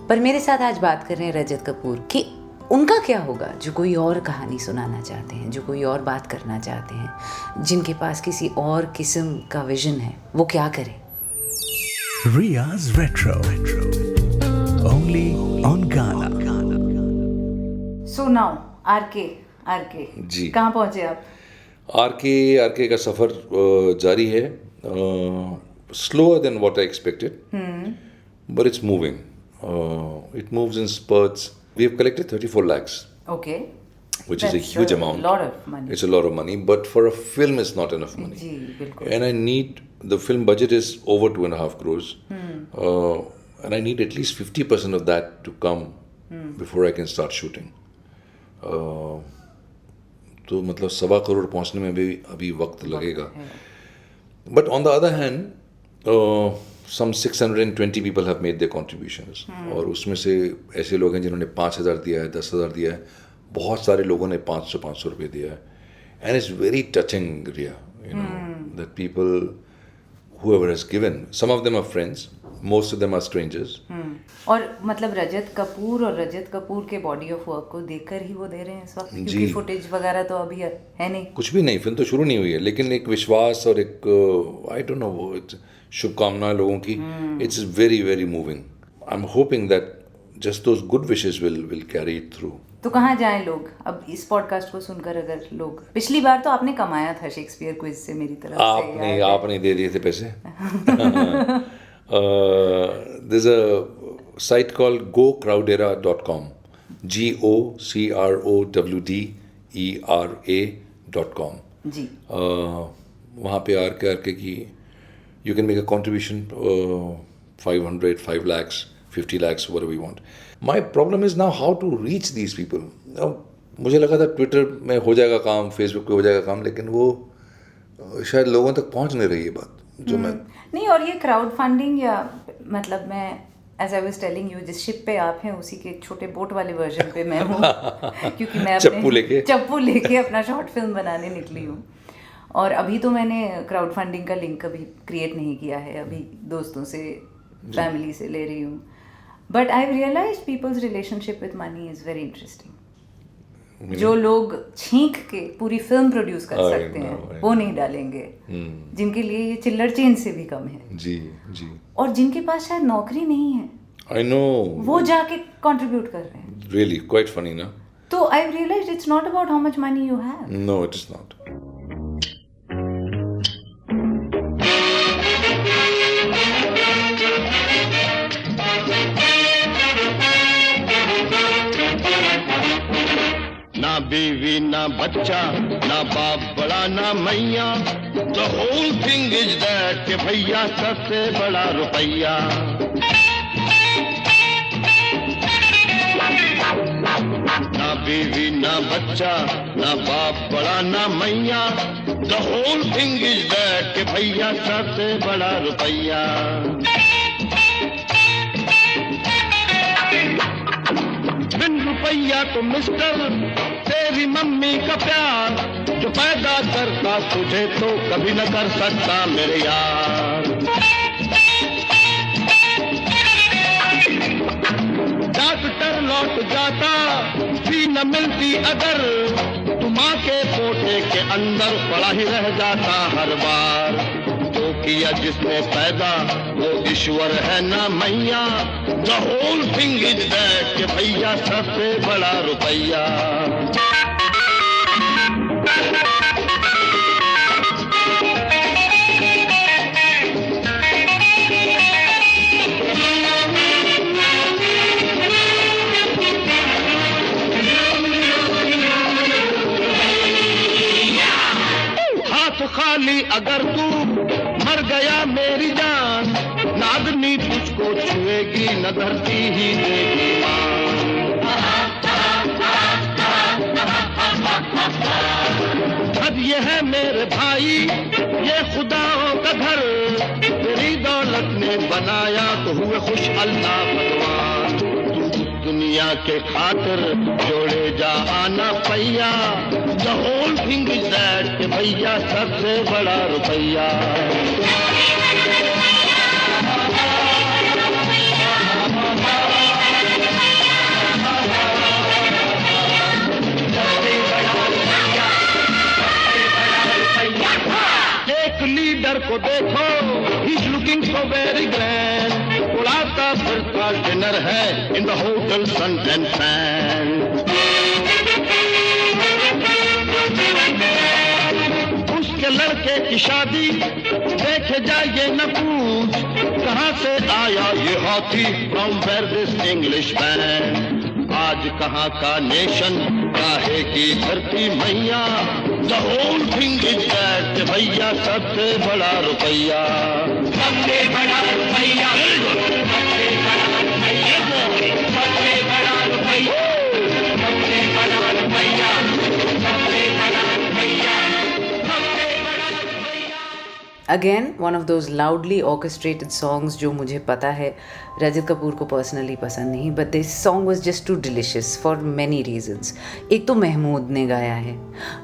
[SPEAKER 1] पर मेरे साथ आज बात कर रहे हैं रजत कपूर कि उनका क्या होगा जो कोई और कहानी सुनाना चाहते हैं, जो कोई और बात करना चाहते हैं, जिनके पास किसी और किस्म का विजन है, वो क्या करें.
[SPEAKER 2] Ria's Retro. Only on Ghana.
[SPEAKER 1] So now RK
[SPEAKER 3] ji.
[SPEAKER 1] कहाँ पहुँचे आप?
[SPEAKER 3] आरके का सफ़र जारी है. Slower than what I expected, but it's moving. It moves in spurts. We have collected 34 lakhs,
[SPEAKER 1] okay,
[SPEAKER 3] which is a huge amount.
[SPEAKER 1] Lot of money.
[SPEAKER 3] It's a lot of money, but for a film, it's not enough money.
[SPEAKER 1] जी बिल्कुल.
[SPEAKER 3] And I need, the film budget is over 2.5 crores. And I need at least 50% of that to come before I can start shooting. तो मतलब 1.25 करोड़ पहुंचने में भी अभी वक्त लगेगा. But on the other hand, some 620 people have made their contributions. और उसमें से ऐसे लोग हैं जिन्होंने 5,000 दिया है, 10,000 दिया है, बहुत सारे लोगों ने 500 रुपये दिया है. And it's very touching, Riya, you know, that people, whoever has given, some of them are friends, most of them are strangers.
[SPEAKER 1] और मतलब रजत कपूर और रजत कपूर के बॉडी ऑफ वर्क को देखकर ही वो दे रहे हैं इस वक्त, क्योंकि फुटेज वगैरह तो अभी है नहीं.
[SPEAKER 3] कुछ भी नहीं, फिल्म तो शुरू नहीं हुई है, लेकिन एक विश्वास और एक आई डोंट नो, शुभकामनाएं लोगों की. It's very very moving. I am hoping that just those good wishes will carry it through.
[SPEAKER 1] तो कहाँ जाएं लोग अब इस पॉडकास्ट को सुनकर? अगर लोग, पिछली बार तो आपने कमाया था शेक्सपियर क्विज से मेरी तरफ से.
[SPEAKER 3] आपने दे दिए थे पैसे. There's a site called gocrowdera.com. GOCROWDERA.com.
[SPEAKER 1] जी.
[SPEAKER 3] वहाँ पे आरके की you can make a contribution, 500, 5 lakhs, 50 lakhs, whatever you want. My problem is now how to reach these people. मुझे लगा था ट्विटर में हो जाएगा काम, फेसबुक पे हो जाएगा काम, लेकिन वो शायद लोगों तक पहुंच नहीं रही है बात जो मैं
[SPEAKER 1] नहीं. और ये क्राउड फंडिंग, या मतलब मैं as I was telling you, जिस शिप पे आप हैं उसी के छोटे बोट वाले वर्जन पे मैं हूँ. क्योंकि मैं चप्पू लेके अपना शॉर्ट फिल्म बनाने निकली हूँ. और अभी तो मैंने क्राउड फंडिंग का लिंक कभी क्रिएट नहीं किया है, अभी दोस्तों से, फैमिली से ले रही हूँ. But I realise people's relationship with money is very interesting. जो लोग छींक के पूरी फिल्म प्रोड्यूस कर सकते हैं वो नहीं डालेंगे, जिनके लिए ये चिल्लर चेंज से भी कम है.
[SPEAKER 3] जी जी.
[SPEAKER 1] और जिनके पास शायद नौकरी नहीं है,
[SPEAKER 3] आई नो,
[SPEAKER 1] वो जाके कंट्रीब्यूट कर रहे हैं.
[SPEAKER 3] रियली क्वाइट फनी ना.
[SPEAKER 1] तो I realize it's not about how much money you have.
[SPEAKER 3] No, it is not.
[SPEAKER 6] ना बीवी ना बच्चा, ना बाप बड़ा ना मैया, the whole thing is that कि भैया सबसे बड़ा रुपया. ना बीवी ना बच्चा, ना बाप बड़ा ना मैया, the whole thing is that कि भैया सबसे बड़ा रुपया. बिन रुपया तो मिस्टर तेरी मम्मी का प्यार, जो पैदा करता तुझे तो कभी न कर सकता मेरे यार. डॉक्टर लौट जाता भी न मिलती अगर, तू माँ के पोटे के अंदर पड़ा ही रह जाता हर बार. जो किया जिसने पैदा वो ईश्वर है ना मैया, the whole thing is that कि भैया सबसे बड़ा रुपया. हाथ खाली अगर तू मर गया मेरी जान, न आदमी तुझको छुएगी न धरती ही देगी मान. ये है मेरे भाई ये खुदाओं का घर, तेरी दौलत ने बनाया तो हुए खुश अल्लाह भगवान। तू दुनिया के खातिर जोड़े जा आना पैया, the whole thing is that के भैया सबसे बड़ा रुपया। लीडर को देखो, he's looking so very grand, उड़ाता फिरता डिनर है in the hotel Sun and Fan। उसके लड़के की शादी देखे जाइए न पूछ, कहाँ से आया ये हाथी from where this English man। आज कहाँ का नेशन काहे की धरती मैया, the whole thing is that भैया सबसे बड़ा रुपया। सबसे बड़ा रुपया, सबसे बड़ा रुपया, सबसे बड़ा रुपया, सबसे बड़ा रुपया, सबसे बड़ा रुपया, सबसे बड़ा रुपया।
[SPEAKER 1] Again one of those loudly orchestrated songs जो मुझे पता है रजत कपूर को पर्सनली पसंद नहीं, but this song was just too delicious for many reasons. एक तो महमूद ने गाया है,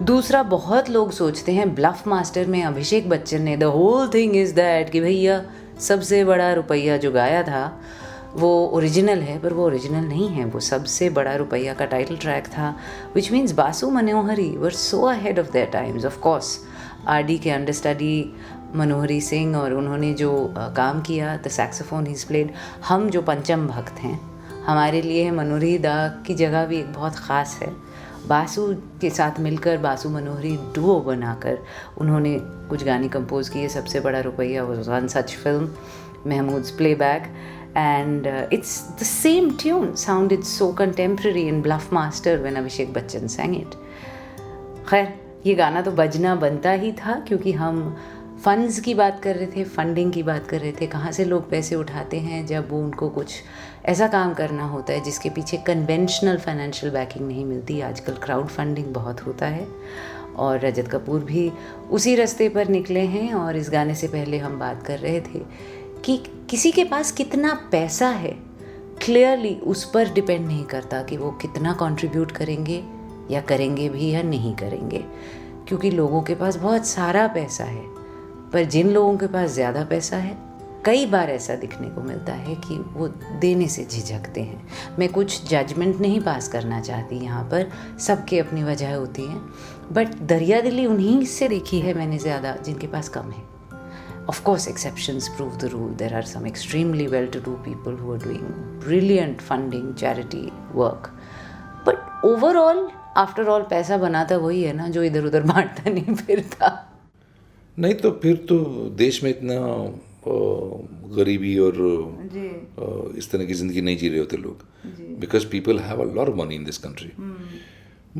[SPEAKER 1] दूसरा बहुत लोग सोचते हैं ब्लफ मास्टर में अभिषेक बच्चन ने the whole thing is that कि भैया सबसे बड़ा रुपया जो गाया था वो ओरिजिनल है, पर वो ओरिजिनल नहीं है, वो सबसे बड़ा रुपया का टाइटल ट्रैक था, which means Basu Manohari were so ahead of their times. Of course RD के अंडरस्टडी मनोहरी सिंह, और उन्होंने जो काम किया द सैक्सोफोन ही प्लेड। हम जो पंचम भक्त हैं, हमारे लिए मनोहरी दा की जगह भी एक बहुत ख़ास है। बासु के साथ मिलकर बासु मनोहरी डुओ बनाकर उन्होंने कुछ गाने कंपोज किए। सबसे बड़ा रुपया was one such film, Mahmood's playback, and it's the same tune sounded so contemporary in Bluff Master when Abhishek Bachchan sang it. खैर ये गाना तो बजना बनता ही था, क्योंकि हम फंड्स की बात कर रहे थे, फंडिंग की बात कर रहे थे, कहाँ से लोग पैसे उठाते हैं जब वो उनको कुछ ऐसा काम करना होता है जिसके पीछे कन्वेंशनल फाइनेंशियल बैकिंग नहीं मिलती। आजकल क्राउड फंडिंग बहुत होता है और रजत कपूर भी उसी रास्ते पर निकले हैं। और इस गाने से पहले हम बात कर रहे थे कि किसी के पास कितना पैसा है क्लियरली उस पर डिपेंड नहीं करता कि वो कितना कंट्रीब्यूट करेंगे या करेंगे भी या नहीं करेंगे, क्योंकि लोगों के पास बहुत सारा पैसा है। पर जिन लोगों के पास ज़्यादा पैसा है, कई बार ऐसा दिखने को मिलता है कि वो देने से झिझकते हैं। मैं कुछ जजमेंट नहीं पास करना चाहती यहाँ पर, सबके अपनी वजह होती हैं, बट दरियादिली उन्हीं से देखी है मैंने ज़्यादा जिनके पास कम है। Of course, exceptions prove the rule. There are some extremely well-to-do people who are doing brilliant funding, charity work. But overall, after all, पैसा बनाता वही है ना जो इधर उधर बांटता नहीं फिरता।
[SPEAKER 3] नहीं तो फिर तो देश में इतना गरीबी और इस तरह की ज़िंदगी नहीं जी रहे होते लोग, because people have a lot of money in this country,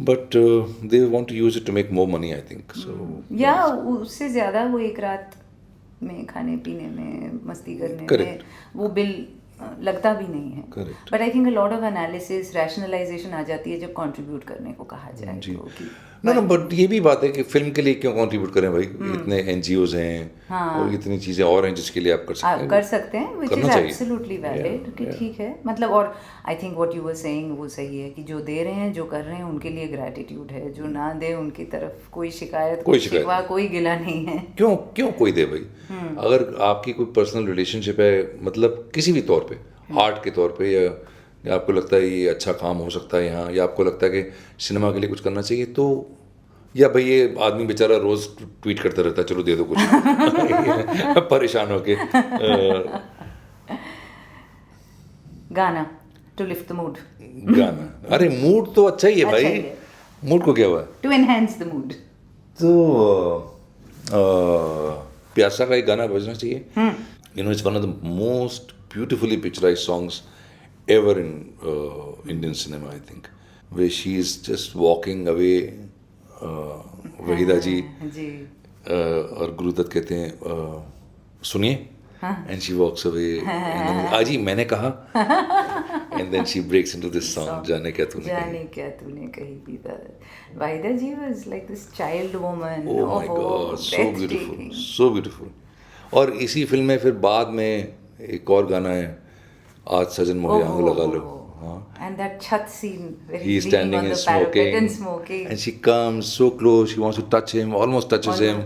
[SPEAKER 3] but they want to use it to make more money, I think so.
[SPEAKER 1] या उससे ज़्यादा वो एक रात में खाने पीने में मस्ती करने में वो बिल लगता भी नहीं है। But I think a lot of analysis rationalization आ जाती है जब कंट्रीब्यूट करने को कहा जाए तो
[SPEAKER 3] ना बट ये भी बात है कि फिल्म के लिए क्यों कंट्रीब्यूट करें भाई, इतने एनजीओज हैं और इतनी चीज़ें और हैं जिसके लिए आप कर सकते हैं
[SPEAKER 1] व्हिच इज एब्सोल्युटली वैलिड कि ठीक है, मतलब। और I think what you were saying वो सही है कि जो दे रहे हैं, जो कर रहे हैं, उनके लिए ग्रैटिट्यूड है। जो ना दे उनकी तरफ कोई शिकायत, कोई शिकवा, कोई गिला नहीं है।
[SPEAKER 3] क्यों कोई दे भाई? अगर आपकी कोई पर्सनल रिलेशनशिप है, मतलब किसी भी तौर पे, आर्ट के तौर पे, या आपको लगता है ये अच्छा काम हो सकता है यहाँ, या आपको लगता है कि सिनेमा के लिए कुछ करना चाहिए, तो या भाई ये आदमी बेचारा रोज ट्वीट करता रहता है, चलो दे दो कुछ परेशान होके।
[SPEAKER 1] गाना टू लिफ्ट द मूड,
[SPEAKER 3] गाना, अरे मूड तो अच्छा ही है भाई, मूड को क्या हुआ,
[SPEAKER 1] टू एनहांस द मूड।
[SPEAKER 3] तो प्यासा का एक गाना बजना चाहिए, you know, it's one of the most beautifully picturized songs ever in Indian cinema, I think, where she is just walking away, Waheeda ji और गुरुदत्त कहते हैं सुनिए, and she walks away and then Aji मैंने कहा and then she breaks into this song जाने क्या तूने
[SPEAKER 1] जाने
[SPEAKER 3] कही.
[SPEAKER 1] क्या तूने कही भी वाहिदा जी was like this child woman.
[SPEAKER 3] Oh my God, so beautiful,
[SPEAKER 1] breathtaking.
[SPEAKER 3] so beautiful. और इसी फिल्म में फिर बाद में एक और गाना है आज सजन मोहे आग लगा लो. हाँ.
[SPEAKER 1] And that chat scene where
[SPEAKER 3] He is
[SPEAKER 1] he's leaning
[SPEAKER 3] standing
[SPEAKER 1] on
[SPEAKER 3] and
[SPEAKER 1] the parapet and
[SPEAKER 3] smoking,
[SPEAKER 1] smoking.
[SPEAKER 3] and she comes so close. She wants to touch him, almost touches him.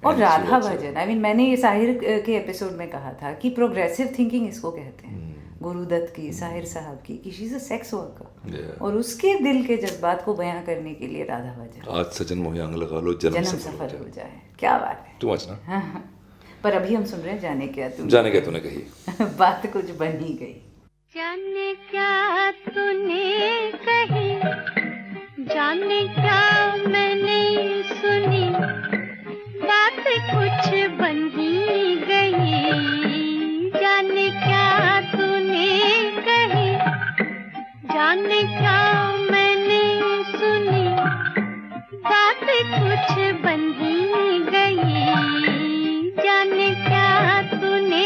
[SPEAKER 1] और
[SPEAKER 3] and she
[SPEAKER 1] Radha
[SPEAKER 3] walks away.
[SPEAKER 1] Bhajan, I mean मैंने ये साहिर के episode में कहा था कि progressive thinking इसको कहते हैं. गुरुदत्त की, साहिर साहब की, कि she is a sex worker.
[SPEAKER 3] Yeah.
[SPEAKER 1] और उसके दिल के जज्बात को बयां करने के लिए राधा भजन.
[SPEAKER 3] आज सजन मोहे आग लगा लो जन्म
[SPEAKER 1] जन्म
[SPEAKER 3] सफल
[SPEAKER 1] सफल हो जाए. क्या बात है.
[SPEAKER 3] टू मच ना.
[SPEAKER 1] पर अभी हम सुन रहे हैं जाने क्या तूने.
[SPEAKER 3] जाने क्या तूने कही.
[SPEAKER 1] बात कुछ बन ही गई.
[SPEAKER 5] जाने क्या तूने कही, जाने क्या मैंने सुनी, बात कुछ बन ही गई. जाने क्या तूने कही, जाने क्या मैंने सुनी, बात कुछ बन ही गई. जाने क्या तूने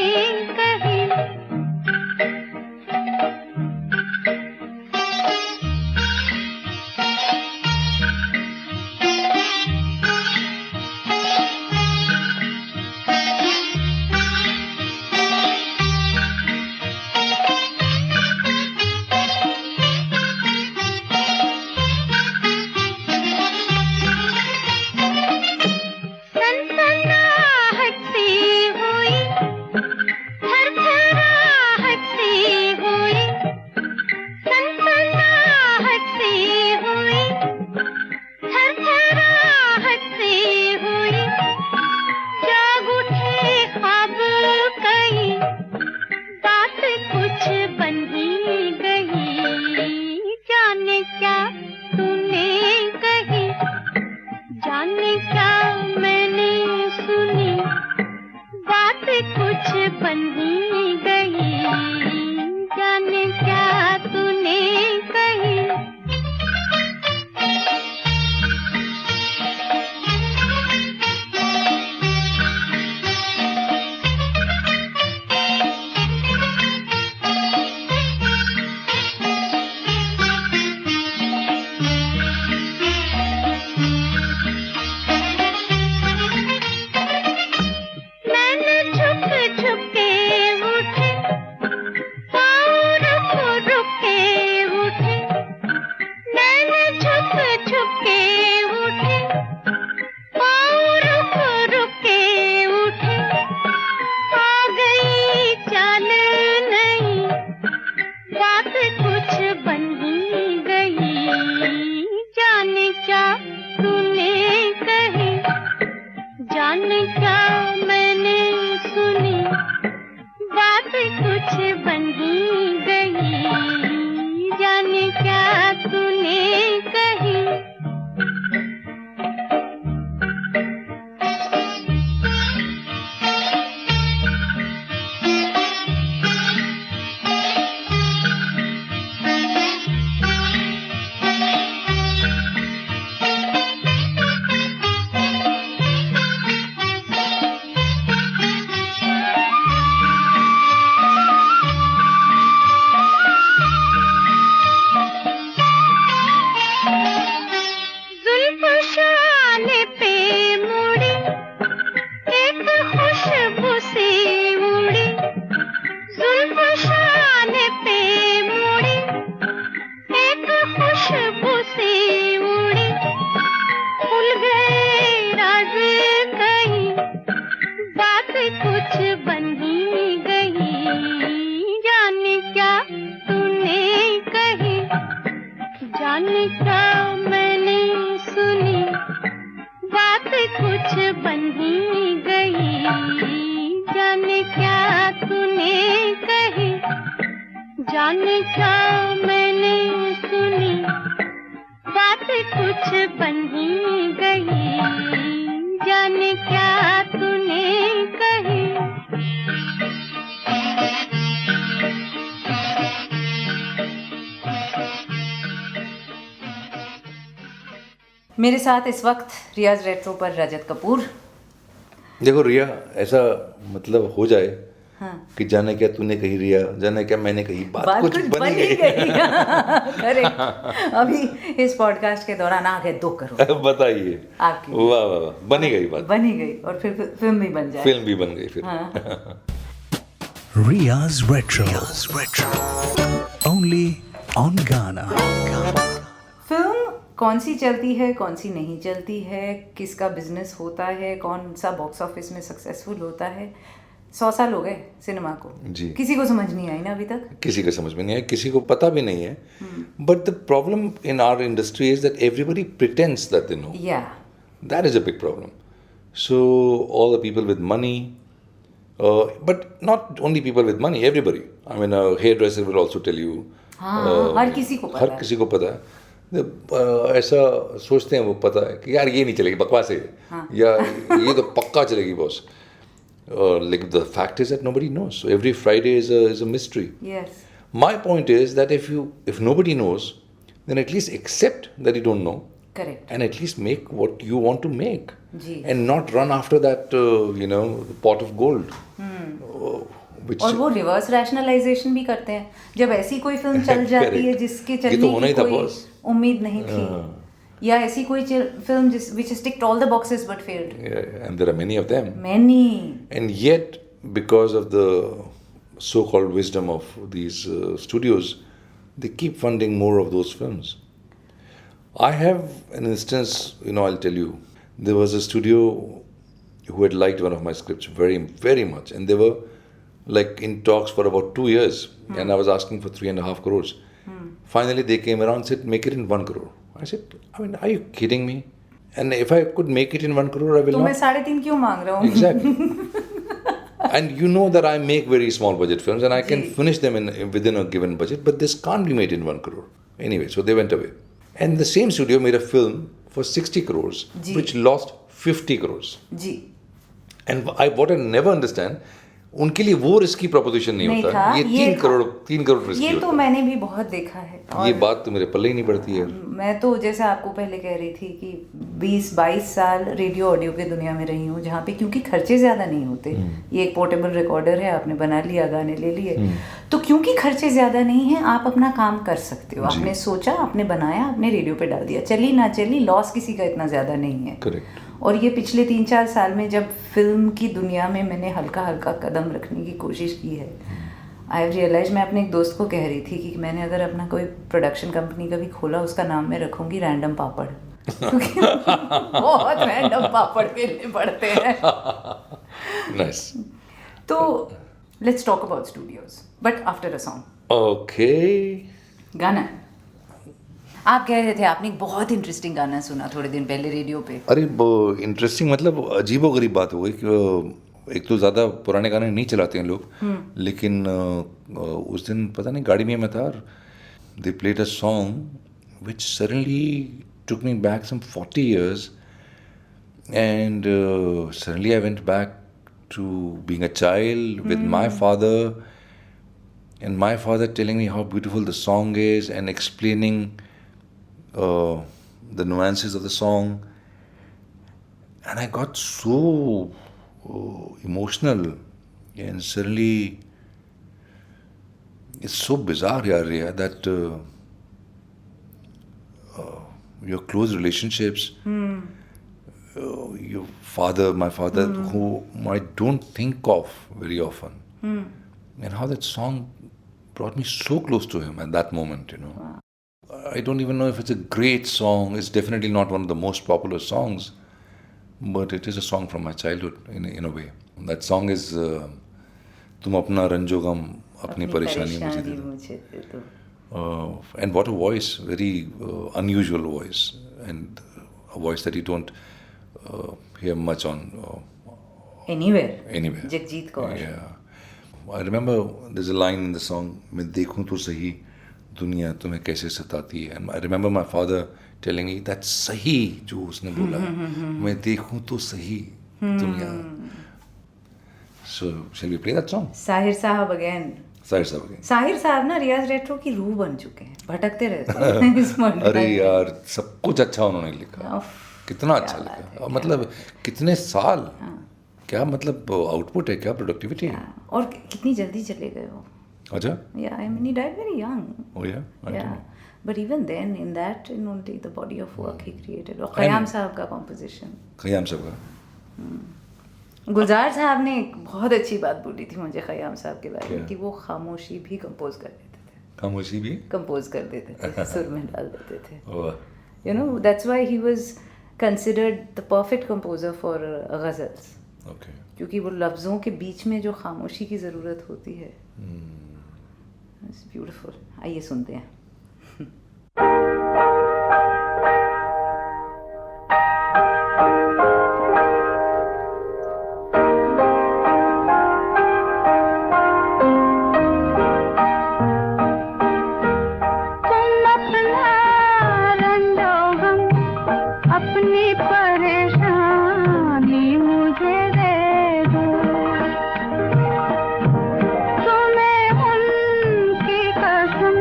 [SPEAKER 5] कही. सनसनाहट सी हुई, थरथराहट सी हुई, सनसनाहट सी हुई, थरथराहट सी हुई. जाग उठे ख्वाब कई, बात कुछ बन ही गई. जाने क्या तूने कही, जाने क्या मैंने सुनी, बात कुछ बन ही गई. जाने क्या तूने कही. मैंने झुक झुक के उठे, पाँव रुक रुक के उठे. मैंने झुक झुक के उठे, पाँव रुक रुक के उठे. आ गई चाल नहीं, बात कुछ बन ही गई. जाने क्या तूने कही, जाने क्या मैंने सुनी, बात कुछ बन ही गई. जाने क्या तूने कही. जुल्फ शाने पे मुड़ी, एक खुशबू सी उड़ी. जुल्फ शाने पे मुड़ी, एक खुशबू सी उड़ी. खुल गए राज कहीं, बात कुछ बन ही गई. जाने क्या तूने कही, जाने क्या मैंने सुनी, बात कुछ बन ही गई. जाने क्या तूने कही, जाने क्या मैंने सुनी, बात कुछ बन ही गई. जाने क्या तूने कही.
[SPEAKER 1] मेरे साथ इस वक्त रियाज रेट्रो पर रजत कपूर.
[SPEAKER 3] देखो रिया, ऐसा मतलब हो जाए कि जाने क्या तूने कही रिया, जाने क्या मैंने कही, बात कुछ बन
[SPEAKER 1] ही
[SPEAKER 3] गई।
[SPEAKER 1] करेक्ट। अभी इस पॉडकास्ट के दौरान आ गए 2 करोड़
[SPEAKER 3] बताइए,
[SPEAKER 1] आपकी।
[SPEAKER 3] वाह वाह वाह, बनी गई बात,
[SPEAKER 1] बनी गई, और फिर फिल्म भी बन जाए।
[SPEAKER 3] फिल्म भी बन गई फिर।
[SPEAKER 2] Ria's Retro. Only on Ghana.
[SPEAKER 1] Film कौन सी चलती है, कौन सी नहीं चलती है, किसका बिजनेस होता है, कौन सा बॉक्स ऑफिस में सक्सेसफुल होता है, 100 साल हो गए सिनेमा को
[SPEAKER 3] जी।
[SPEAKER 1] किसी को समझ नहीं आई ना अभी तक।
[SPEAKER 3] किसी को समझ में नहीं है, किसी को पता भी नहीं है। But the problem in our industry is that everybody pretends that they know.
[SPEAKER 1] या
[SPEAKER 3] That is a big problem. So all the people with money, but not only people with money, everybody. I mean, a hairdresser will also tell you.
[SPEAKER 1] हाँ, हर किसी को पता
[SPEAKER 3] हर
[SPEAKER 1] है।
[SPEAKER 3] किसी को पता है। ऐसा सोचते हैं वो, पता है कि यार ये नहीं चलेगी, बकवास है, या ये तो पक्का चलेगी boss. Like the fact is that nobody knows. So every Friday is a mystery.
[SPEAKER 1] Yes,
[SPEAKER 3] My point is that if nobody knows, then at least accept that you don't know.
[SPEAKER 1] Correct
[SPEAKER 3] And at least make what you want to make,
[SPEAKER 1] जी।
[SPEAKER 3] and not run after that pot of gold. Which
[SPEAKER 1] और वो reverse rationalisation भी करते हैं जब ऐसी कोई film चल जाती है
[SPEAKER 3] Correct.
[SPEAKER 1] जिसके
[SPEAKER 3] ये तो
[SPEAKER 1] चलने
[SPEAKER 3] होना
[SPEAKER 1] की
[SPEAKER 3] ही था,
[SPEAKER 1] कोई
[SPEAKER 3] boss.
[SPEAKER 1] उम्मीद नहीं थी, या ऐसी कोई film which has ticked all the boxes but failed.
[SPEAKER 3] yeah, and there are many of them,
[SPEAKER 1] Many.
[SPEAKER 3] and yet because of the so-called wisdom of these studios, they keep funding more of those films. I have an instance, I'll tell you. There was a studio who had liked one of my scripts very, very much, and they were like in talks for about 2 years, and I was asking for 3.5 crores. Finally, they came around and said, make it in 1 crore. I said, I mean, are you kidding me? And if I could make it in 1 crore, I will
[SPEAKER 1] तो मैं
[SPEAKER 3] not.
[SPEAKER 1] 3.5 क्यों मांग रहा हूँ?
[SPEAKER 3] Exactly. And you know that I make very small budget films, and I can
[SPEAKER 1] ji.
[SPEAKER 3] finish them within a given budget, but this can't be made in 1 crore. Anyway, so they went away. And the same studio made a film for 60 crores,
[SPEAKER 1] ji.
[SPEAKER 3] which lost 50 crores.
[SPEAKER 1] Ji,
[SPEAKER 3] And what I never understand, उनके लिए वो risky proposition नहीं
[SPEAKER 1] नहीं
[SPEAKER 3] होता,
[SPEAKER 1] था,
[SPEAKER 3] ये
[SPEAKER 1] ये
[SPEAKER 3] 3 crore risky
[SPEAKER 1] ये
[SPEAKER 3] होता
[SPEAKER 1] तो मैंने भी बहुत देखा है।
[SPEAKER 3] है। ये बात तो मेरे पल्ले ही नहीं पड़ती है।
[SPEAKER 1] मैं तो जैसे आपको पहले कह रही थी कि 20-22 साल रेडियो ऑडियो की दुनिया में रही हूँ, जहाँ पे क्योंकि खर्चे ज़्यादा नहीं होते, ये एक पोर्टेबल रिकॉर्डर है, आपने बना लिया, गाने ले लिए, तो क्योंकि खर्चे ज़्यादा नहीं हैं, आप अपना काम कर सकते हो। आपने सोचा, आपने बनाया, आपने रेडियो पे डाल दिया, चली ना चली, लॉस किसी का इतना ज़्यादा नहीं है।
[SPEAKER 3] करेक्ट।
[SPEAKER 1] और ये पिछले 3-4 साल में जब फिल्म की दुनिया में मैंने हल्का हल्का कदम रखने की कोशिश की है, आई हैव रियलाइज, मैं अपने एक दोस्त को कह रही थी कि मैंने अगर अपना कोई प्रोडक्शन कंपनी का भी खोला, उसका नाम मैं रखूंगी रैंडम पापड़, क्योंकि बहुत रैंडम पापड़ खेलने पड़ते हैं।
[SPEAKER 3] नाइस।
[SPEAKER 1] तो let's talk about studios, but after a song.
[SPEAKER 3] Okay.
[SPEAKER 1] गाना आप कह रहे थे, आपने एक बहुत इंटरेस्टिंग गाना सुना थोड़े दिन पहले रेडियो पे।
[SPEAKER 3] अरे इंटरेस्टिंग मतलब अजीबोगरीब बात हो गई कि एक तो ज़्यादा पुराने गाने नहीं चलाते हैं लोग, लेकिन उस दिन पता नहीं गाड़ी में मैं था, they played a song which suddenly took me back some 40 years, and suddenly I went back to being a child with my father, and my father telling me how beautiful the song is and explaining the nuances of the song. And I got so emotional, and suddenly it's so bizarre, Riya, that your close relationships, your father, my father, whom I don't think of very often, and how that song brought me so close to him at that moment, I don't even know if it's a great song. It's definitely not one of the most popular songs, but it is a song from my childhood in a way. That song is तुम अपना रंजो गम अपनी परेशानी मुझे दे दो. And what a voice, very unusual voice, and a voice that you don't hear much on
[SPEAKER 1] anywhere. Jagjit Kaur.
[SPEAKER 3] Yeah. I remember there's a line in the song, मैं देखूं तो सही दुनिया तुम्हें कैसे सताती है. And I remember my father telling me that सही जो उसने बोला है, मैं देखूं तो सही दुनिया. So shall we play that song?
[SPEAKER 1] Sahir साहब again.
[SPEAKER 3] साहिर साहब again.
[SPEAKER 1] साहिर साहब ना रियाज रेट्रो की रूह बन चुके हैं, भटकते रहते हैं इस मंडल
[SPEAKER 3] अरे
[SPEAKER 1] में।
[SPEAKER 3] यार सब कुछ अच्छा उन्होंने लिखा,
[SPEAKER 1] उफ,
[SPEAKER 3] कितना अच्छा
[SPEAKER 1] क्या बात
[SPEAKER 3] लिखा, मतलब कितने साल क्या मतलब आउटपुट है, क्या प्रोडक्टिविटी है?
[SPEAKER 1] और कितनी जल्दी चले गए वो.
[SPEAKER 3] अच्छा.
[SPEAKER 1] Yeah, I mean, he died very young.
[SPEAKER 3] Oh yeah. I
[SPEAKER 1] Yeah.
[SPEAKER 3] don't know.
[SPEAKER 1] But even then, in that, in only the body of work he created. और ख़याम साहब का composition.
[SPEAKER 3] खयाम साहब का.
[SPEAKER 1] गुलजार साहब ने एक बहुत अच्छी बात बोली थी मुझे ख़याम साहब के बारे में
[SPEAKER 3] क्या?
[SPEAKER 1] कि वो खामोशी भी कंपोज कर देते थे.
[SPEAKER 3] खामोशी भी.
[SPEAKER 1] कंपोज कर देते थे, सुर में डाल देते थे.
[SPEAKER 3] ओह.
[SPEAKER 1] You know, that's why he was considered the perfect composer for ghazals.
[SPEAKER 3] Okay.
[SPEAKER 1] क्योंकि वो लफ्ज़ों के बीच में जो खामोशी की ज़रूरत होती है. It's beautiful. आइए सुनते हैं.
[SPEAKER 5] अपनी परेशानी मुझे दे दो, तुम्हें उनकी कसम,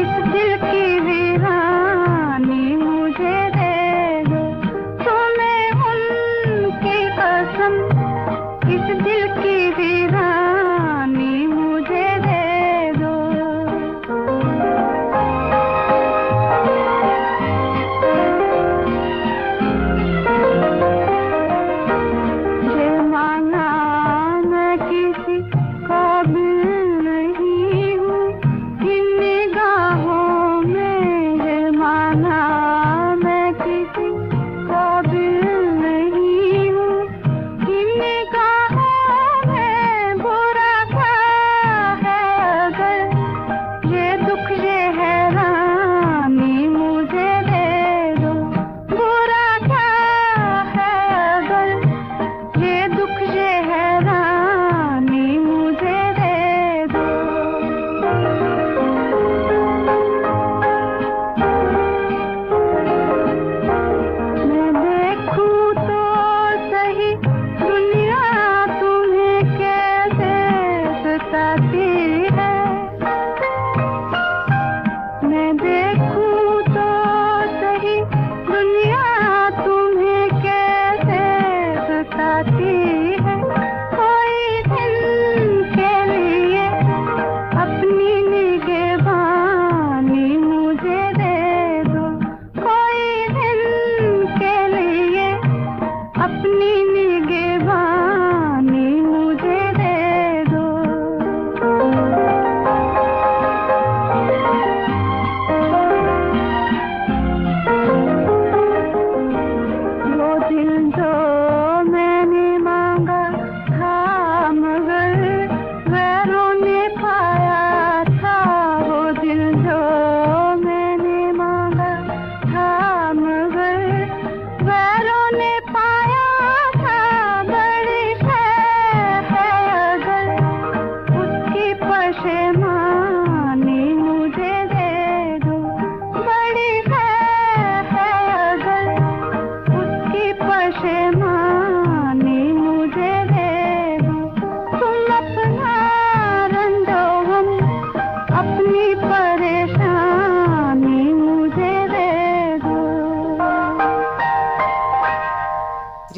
[SPEAKER 5] इस दिल की वीरानी मुझे दे दो, तुम्हें उनकी कसम, इस दिल की वीरानी मुझे दे दो.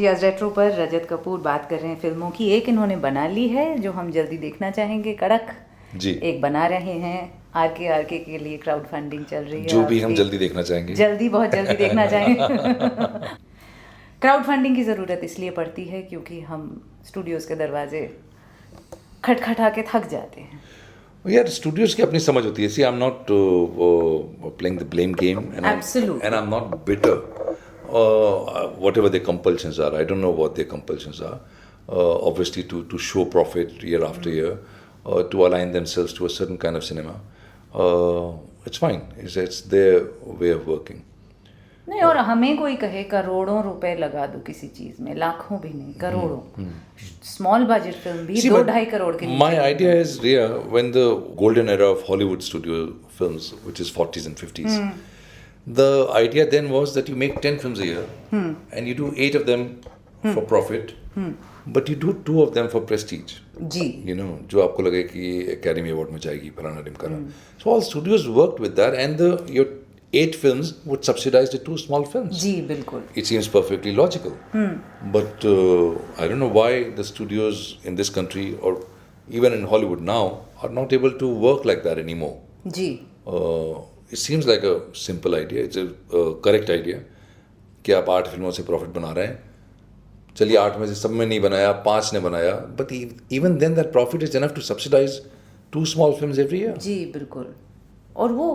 [SPEAKER 1] रियाज रेट्रो पर रजत कपूर बात कर रहे हैं फिल्मों की. एक इन्होंने बना ली है जो हम जल्दी देखना चाहेंगे, कड़क.
[SPEAKER 3] जी.
[SPEAKER 1] एक बना रहे हैं आरके के लिए क्राउड फंडिंग चल रही है.
[SPEAKER 3] जो भी हम जल्दी देखना चाहेंगे.
[SPEAKER 1] जल्दी, बहुत जल्दी देखना चाहेंगे. क्राउड फंडिंग की ज़रूरत इसलिए पड़ती है क्योंकि हम स्टूडियोज़ के दरवाजे खटखटा के थक जाते हैं.
[SPEAKER 3] यार स्टूडियोज की अपनी समझ होती है. See I am not playing the blame game
[SPEAKER 1] Absolutely.
[SPEAKER 3] and I'm not bitter. Whatever their compulsions are, I don't know what their compulsions are. Obviously to show profit year after year, to align themselves to a certain kind of cinema. It's fine. It's their way of working.
[SPEAKER 1] नहीं, और हमें कोई कहे करोड़ों रुपए लगा दो किसी चीज में, लाखों भी नहीं, करोड़ों. स्मॉल बजट फिल्म भी 2-2.5 करोड़ के.
[SPEAKER 3] My idea is, Riya, when the golden era of Hollywood studio films, which is 40s and 50s, the idea then was that you make 10 films a year and you do 8 of them for profit, but you do 2 of them for prestige.
[SPEAKER 1] Ji.
[SPEAKER 3] You know, जो आपको लगे कि Academy Award में जाएगी फलाना ढिमकाना. So all studios worked with that, and your 8 films would subsidize the 2 small films.
[SPEAKER 1] जी बिल्कुल.
[SPEAKER 3] It seems perfectly logical. But I don't know why the studios in this country or even in Hollywood now are not able to work like that anymore.
[SPEAKER 1] Ji.
[SPEAKER 3] It seems like a simple idea. It's a correct idea कि आप 8 फिल्मों से profit बना रहे हैं. चलिए 8 में से सब में नहीं बनाया, 5 ने बनाया. But even then that profit is enough to subsidize 2 small films every year.
[SPEAKER 1] जी बिल्कुल. और वो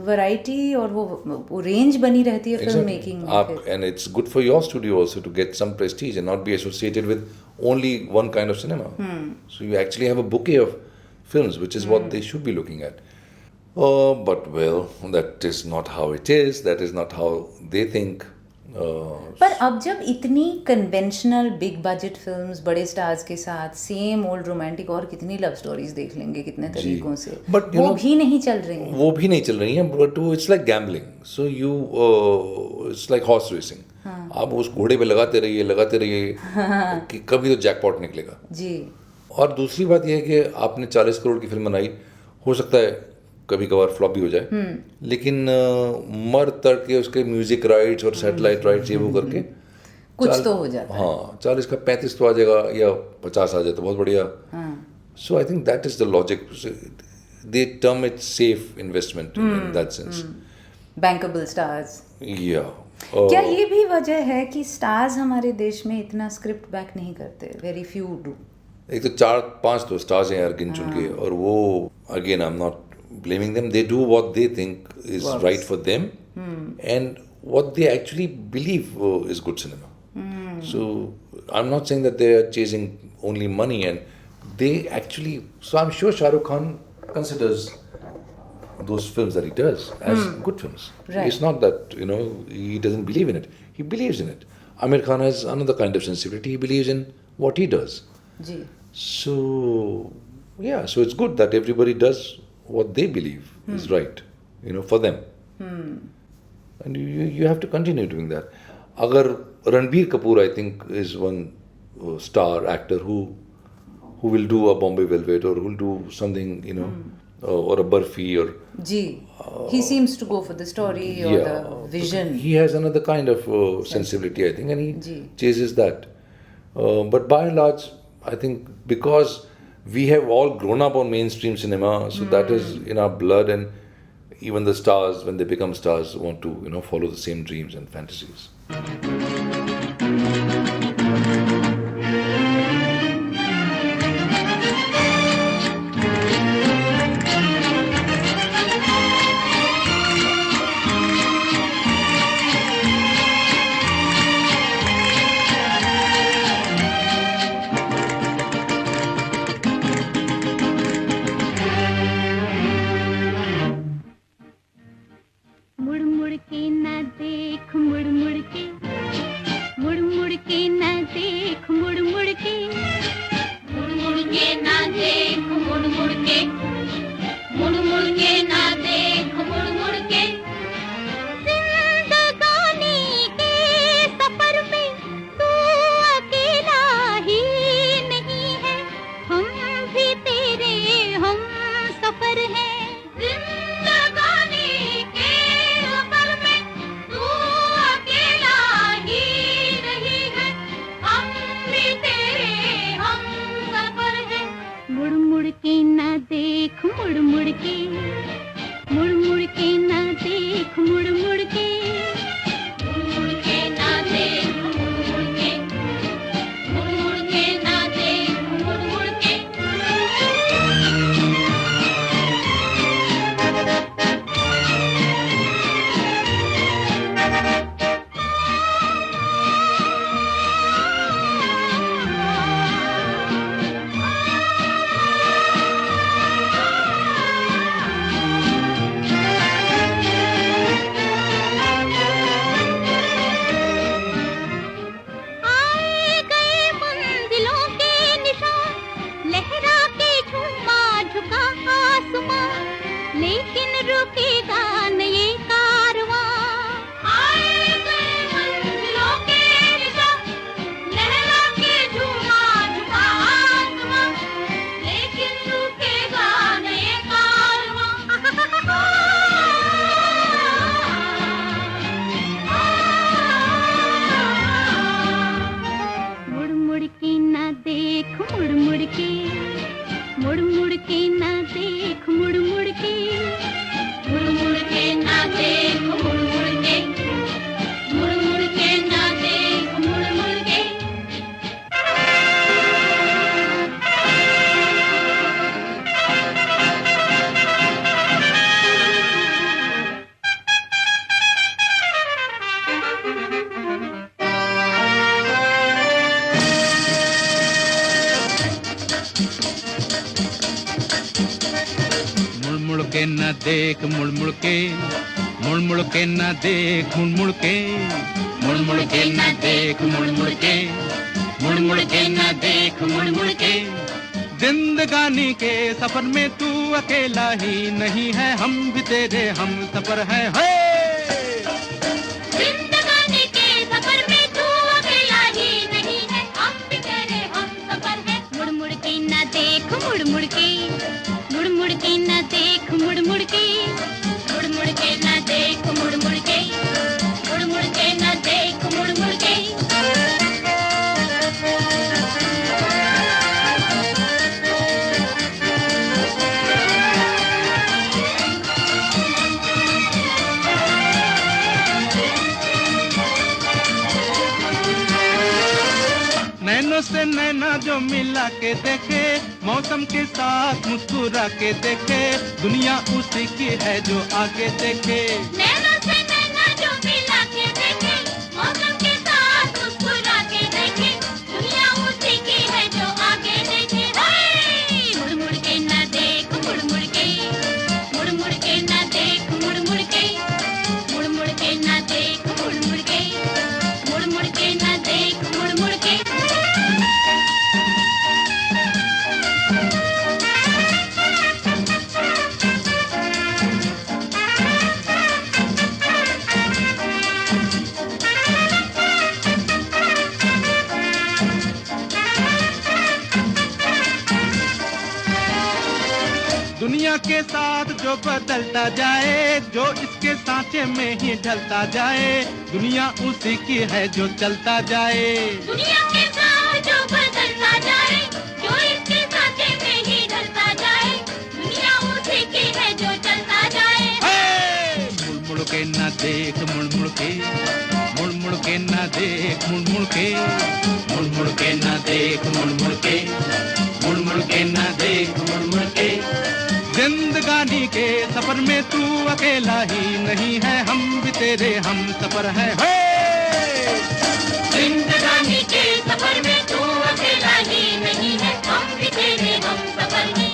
[SPEAKER 1] वैरायटी और वो रेंज बनी रहती है फिल्म मेकिंग में.
[SPEAKER 3] And it's good for your studio also to get some prestige and not be associated with only one kind of cinema. So you actually have a bouquet of films, which is what they should be looking at. But well, that is not how it is. That is not how they think.
[SPEAKER 1] पर अब जब इतनी conventional big budget films बड़े stars के साथ same old romantic और कितनी love stories देख लेंगे कितने तरीकों से,
[SPEAKER 3] But,
[SPEAKER 1] वो भी नहीं चल रही हैं.
[SPEAKER 3] वो भी नहीं चल रही हैं. But it's like gambling. So you, it's like horse racing. आप उस घोड़े पे लगाते रहिए कि कभी तो जैकपॉट निकलेगा.
[SPEAKER 1] जी.
[SPEAKER 3] और दूसरी बात यह है कि आपने 40 करोड़ की फिल्म बनाई, हो सकता है कभी कभार फ्लॉप भी हो जाए, लेकिन मर तड़ के उसके म्यूजिक राइट्स और सैटेलाइट राइट्स ये वो करके
[SPEAKER 1] कुछ तो हो जाता है.
[SPEAKER 3] हाँ 40 का 35 तो आ जाएगा या 50 आ जाए तो बहुत बढ़िया. So I think that is the logic. They term it safe investment in that sense.
[SPEAKER 1] Bankable stars.
[SPEAKER 3] या
[SPEAKER 1] क्या ये भी वजह है कि स्टार्स हमारे देश में इतना स्क्रिप्ट बैक नहीं करते? Very few do.
[SPEAKER 3] एक तो 4-5 तो स्टार्स हैं यार गिन चुन के, और वो again I am not blaming them. They do what they think is right for them and what they actually believe is good cinema. So I'm not saying that they are chasing only money, and they actually, so I'm sure Shah Rukh Khan considers those films that he does as good films.
[SPEAKER 1] Right.
[SPEAKER 3] It's not that, you know, he doesn't believe in it. He believes in it. Amir Khan has another kind of sensibility. He believes in what he does.
[SPEAKER 1] जी.
[SPEAKER 3] So yeah, so it's good that everybody does what they believe is right, you know, for them. And you have to continue doing that. Agar Ranbir Kapoor, I think, is one star actor who will do a Bombay Velvet or who will do something, you know, or a Barfi or...
[SPEAKER 1] जी. He seems to go for the story or the vision.
[SPEAKER 3] He has another kind of sensibility, I think, and he
[SPEAKER 1] जी.
[SPEAKER 3] chases that. But by and large, I think because we have all grown up on mainstream cinema, so that is in our blood, and even the stars, when they become stars, want to, you know, follow the same dreams and fantasies.
[SPEAKER 5] मुड़ मुड़ के न देख मुड़ मुड़ के, मुड़ मुड़ के न देख मुड़ मुड़ के, मुड़ मुड़ के न देख मुड़ मुड़ के, मुड़ मुड़ के न देख मुड़ मुड़ के. जिंदगानी के सफर में तू अकेला ही नहीं है, हम भी तेरे हम सफर हैं. जिंदगानी के सफर में तू अकेला ही नहीं है, हम भी तेरे हम सफर हैं. मुड़ मुड़ के न देख मुड़ मुड़ के, मुड़ मुड़ के न देख मुड़ मुड़ के, मुड़ मुड़ के न देख मुड़ मुड़ के, मुड़ मुड़ के न देख मुड़ मुड़ के. मुड़ मुड़ के ना देख मुड़ मुड़ के, मुड़ मुड़ के ना देख मुड़ मुड़ के, मुड़ मुड़ के ना देख मुड़ मुड़ के।
[SPEAKER 4] मुड़ मुड़ के न देख मुड़ मुड़ के, मुड़ मुड़ के न देख मुड़ मुड़ के, मुड़ मुड़ के न देख मुड़ मुड़ के, मुड़ मुड़ के न देख मुड़ मुड़ के। जिंदगानी के सफर में तू अकेला ही नहीं है, हम भी तेरे हम सफर है।
[SPEAKER 5] जिंदगानी के सफर में तू अकेला ही नहीं है, हम भी तेरे हम सफर है। मुड़ मुड़ के ना देख मुड़ मुड़ के, मुड़ मुड़ के ना देख मुड़ मुड़ के, मुड़ मुड़ के ना देख मुड़ मुड़ के, मुड़ मुड़ के ना देख मुड़ मुड़ के।
[SPEAKER 4] नैनों से नैना जो मिला के देखे, मौसम के साथ मुस्कुरा के देखे, दुनिया उसी की है जो आगे देखे।
[SPEAKER 5] नैनों से नैना जो मिला के देखे, मौसम के साथ मुस्कुरा के देखे, दुनिया उसी की है जो आगे देखे। मुड़ मुड़ के ना देख मुड़ मुड़ के, मुड़ मुड़ के ना देख मुड़ मुड़ के, मुड़ मुड़ के ना देख मुड़ मुड़ के, मुड़ मुड़ के ना देख मुड़ मुड़ के।
[SPEAKER 4] दुनिया के साथ जो बदलता जाए, जो इसके सांचे में ही ढलता जाए, दुनिया उसी की है जो चलता जाए।
[SPEAKER 5] दुनिया के साथ जो बदलता जाए, जो इसके सांचे में ही ढलता जाए, दुनिया उसी की है जो चलता जाए।
[SPEAKER 4] मुड़ मुड़ के ना देख मुड़ मुड़ के, मुड़ मुड़ के ना देख मुड़ मुड़ के, मुड़ मुड़ के ना देख मुड़ मुड़ के, मुड़ मुड़ के ना देख मुड़ मुड़ के। जिंदगानी के सफर में तू अकेला ही नहीं है, हम भी तेरे हम सफर है।
[SPEAKER 5] जिंदगानी के सफर में तू अकेला ही नहीं है, हम भी तेरे हम सफर हैं।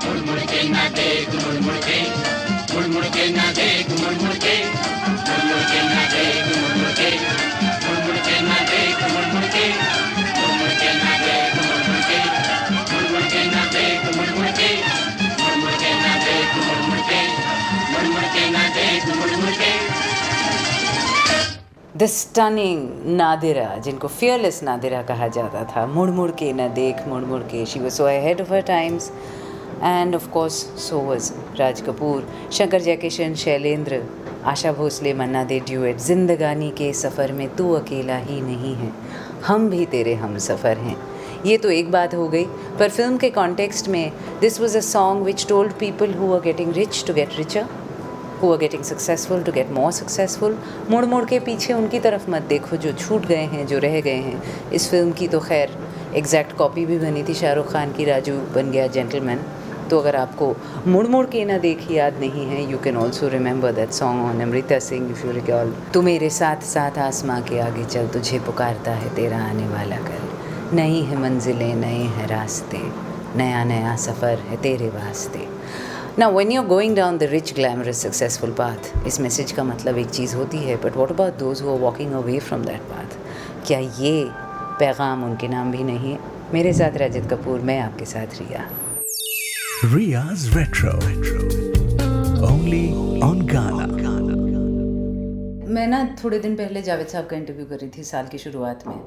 [SPEAKER 4] मुड़ मुड़ के ना देख मुड़ मुड़ के, मुड़ मुड़ के ना देख मुड़ मुड़ के, मुड़ मुड़ के ना देख मुड़ मुड़ के, मुड़ मुड़ के ना देख मुड़ मुड़ के, मुड़ मुड़ के ना देख मुड़ मुड़ के, मुड़ मुड़ के ना देख मुड़ मुड़ के, मुड़ मुड़ के ना देख मुड़ मुड़ के, मुड़ मुड़ के ना देख मुड़ मुड़ के।
[SPEAKER 1] द स्टनिंग नादिरा, जिनको फियरलेस नादिरा कहा जाता था, मुड़ मुड़ के न देख मुड़ मुड़ के। She was so ahead of her times and of course so was Raj Kapoor, Shankar Jaikishan, Shailendra, Asha Bhosle, Manna Dey duet. जिंदगानी के सफ़र में तू अकेला ही नहीं है, हम भी तेरे हम सफ़र हैं। ये तो एक बात हो गई, पर फिल्म के कॉन्टेक्स्ट में this was a song which told people who are getting rich to get richer, who are getting successful to get more successful। मुड़ मुड़ के पीछे उनकी तरफ मत देखो जो छूट गए हैं, जो रह गए हैं। इस फिल्म की तो खैर एग्जैक्ट कॉपी भी बनी थी शाहरुख खान की, राजू बन गया जेंटलमैन। तो अगर आपको मुड़ मुड़ के ना देख याद नहीं है, you can also remember that song on Amrita Singh if you recall. तू मेरे साथ साथ आसमां के आगे चल, तुझे पुकारता है तेरा आने वाला कल। नई है मंजिलें, नए हैं रास्ते, नया नया सफ़र है तेरे वास्ते। Now when you're going down the rich, glamorous, successful path, इस मैसेज का मतलब एक चीज़ होती है, but what about those who are walking away from that path? क्या ये पैगाम उनके नाम भी नहीं है? मेरे साथ रजत कपूर, मैं आपके साथ रिया।
[SPEAKER 2] Ria's Retro. Only on Ghana.
[SPEAKER 1] मैं ना थोड़े दिन पहले जावेद साहब का इंटरव्यू कर रही थी साल की शुरुआत में,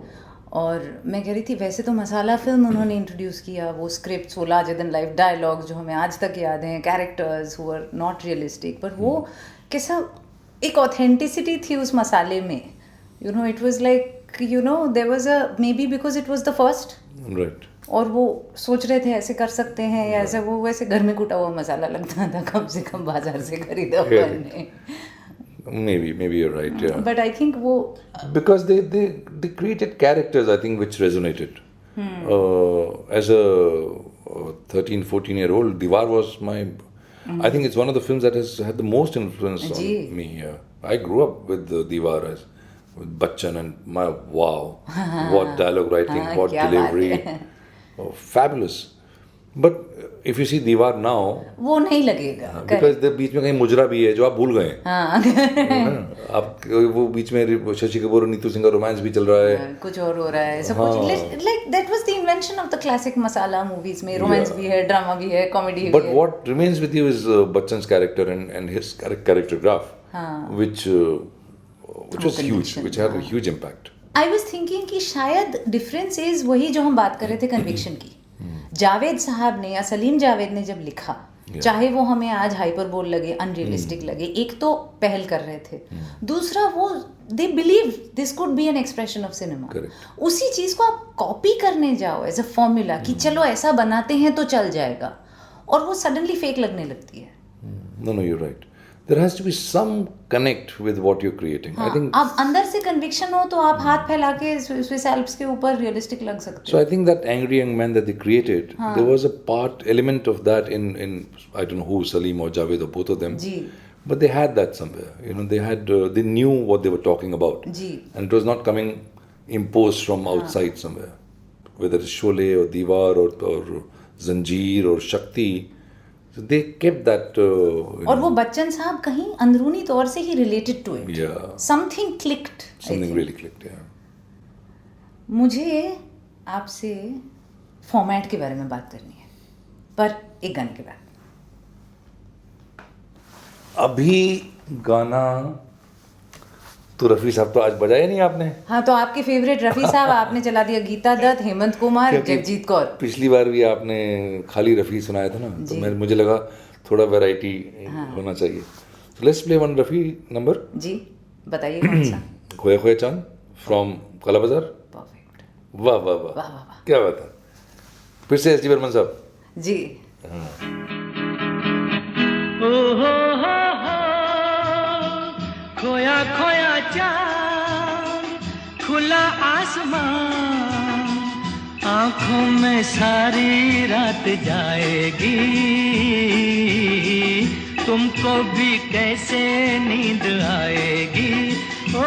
[SPEAKER 1] और मैं कह रही थी वैसे तो मसाला फिल्म उन्होंने इंट्रोड्यूस किया, वो स्क्रिप्ट, वो लार्जर देन लाइफ डायलॉग्स जो हमें आज तक याद हैं, characters who are not realistic, पर वो कैसा एक ऑथेंटिसिटी थी उस मसाले में। You know it was like, you know there was a, maybe because it was the first,
[SPEAKER 3] Right.
[SPEAKER 1] और वो सोच रहे थे ऐसे कर सकते हैं या ऐसे, वो वैसे घर में कुटा हुआ मसाला लगता था कम से कम बाजार से खरीदा हुआ नहीं.
[SPEAKER 3] Maybe you're right, yeah.
[SPEAKER 1] But I think वो
[SPEAKER 3] Because they created characters, I think, which resonated. As a 13, 14-year-old, Diwar was my... I think it's one of the films that has had the most influence
[SPEAKER 1] Ji.
[SPEAKER 3] on me. Yeah. I grew up with Diwar with Bachchan and wow, what dialogue writing, what
[SPEAKER 1] क्या बात
[SPEAKER 3] delivery.
[SPEAKER 1] है.
[SPEAKER 3] Oh, fabulous. But if you see Diwar now,
[SPEAKER 1] वो नहीं लगेगा.
[SPEAKER 3] because the बीच में कहीं मुजरा भी है जो आप भूल गए.
[SPEAKER 1] हाँ.
[SPEAKER 3] आप वो बीच में शशि कपूर और नीतू सिंह का रोमांस भी चल रहा है.
[SPEAKER 1] कुछ और हो रहा है. सब कुछ like that was the invention of the classic masala movies में रोमांस भी है, ड्रामा भी है, कॉमेडी भी है.
[SPEAKER 3] But what remains with you is Bachchan's character and his character graph, which was huge, which had a huge impact.
[SPEAKER 1] I was thinking कि शायद difference is वही जो हम बात कर रहे थे कन्विक्शन की. जावेद साहब ने या सलीम जावेद ने जब लिखा, चाहे वो हमें आज हाइपरबोल लगे, अनरियलिस्टिक लगे, एक तो पहल कर रहे थे, दूसरा वो they believe this could be an expression of cinema. उसी चीज को आप कॉपी करने जाओ एज अ फॉर्मूला कि चलो ऐसा बनाते हैं तो चल जाएगा, और वो सडनली फेक लगने लगती है.
[SPEAKER 3] No, you're right. There has to be some connect with what you're creating. I think.
[SPEAKER 1] अब अंदर से कन्विक्शन हो तो आप हाथ फैला के स्विस एल्प्स के ऊपर रियलिस्टिक लग सकते
[SPEAKER 3] So I think that angry young man that they created, there was a element of that in I don't know who, Salim or Javed or both of them.
[SPEAKER 1] Ji.
[SPEAKER 3] But they had that somewhere. They knew what they were talking about.
[SPEAKER 1] Ji.
[SPEAKER 3] And it was not coming imposed from outside somewhere. Whether it's Sholay or Diwar or Zanjeer or Shakti. So they kept that.
[SPEAKER 1] और वो बच्चन साहब कहीं अंदरूनी तौर से ही related to it.
[SPEAKER 3] Yeah.
[SPEAKER 1] Something clicked.
[SPEAKER 3] Something really clicked, yeah.
[SPEAKER 1] मुझे आपसे फॉर्मेट के बारे में बात करनी है, पर एक गाने के बाद.
[SPEAKER 3] अभी गाना तो रफ़ी साहब तो आज बजाया नहीं आपने.
[SPEAKER 1] हाँ, तो आपके फेवरेट रफ़ी साहब आपने चला दिया गीता दत्त, हेमंत कुमार,
[SPEAKER 3] क्योंकि
[SPEAKER 1] जगजीत कौर.
[SPEAKER 3] पिछली बार भी आपने खाली रफ़ी सुनाया था ना, तो मुझे लगा थोड़ा वैरायटी होना चाहिए. So let's play one Rafi number.
[SPEAKER 1] जी बताइए कौन सा.
[SPEAKER 3] खोया खोया चांद फ्रॉम काला बाजार.
[SPEAKER 1] परफेक्ट.
[SPEAKER 3] वाह वाह वाह,
[SPEAKER 1] वाह, वाह.
[SPEAKER 3] क्या बात है. फिर से एस डी बर्मन साहब.
[SPEAKER 1] जी.
[SPEAKER 4] खोया खोया चांद, खुला आसमान, आंखों में सारी रात जाएगी, तुमको भी कैसे नींद आएगी. ओ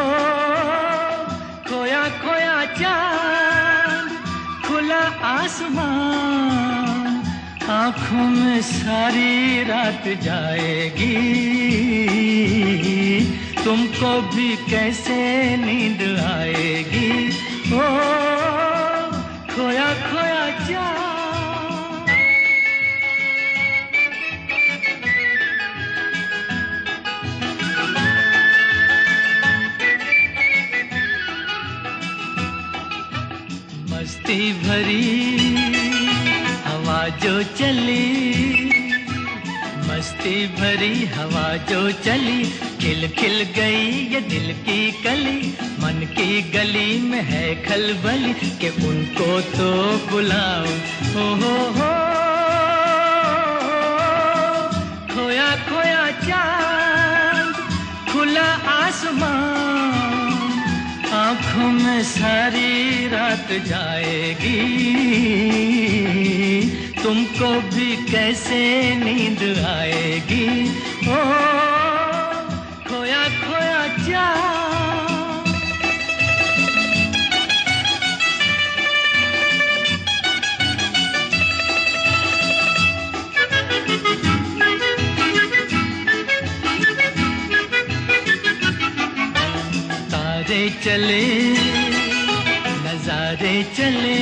[SPEAKER 4] खोया खोया चांद, खुला आसमान, आंखों में सारी रात जाएगी, तुमको भी कैसे नींद आएगी. ओ खोया खोया चांद. मस्ती भरी हवा जो चली, मस्ती भरी हवा जो चली, खिल खिल गई ये दिल की कली, मन की गली में है खलबली, कि उनको तो बुलाओ. हो खोया खोया चांद, खुला आसमान, आँखों में सारी रात जाएगी, तुमको भी कैसे नींद आएगी. ओ खोया खोया चांद. तारे चले नजारे चले,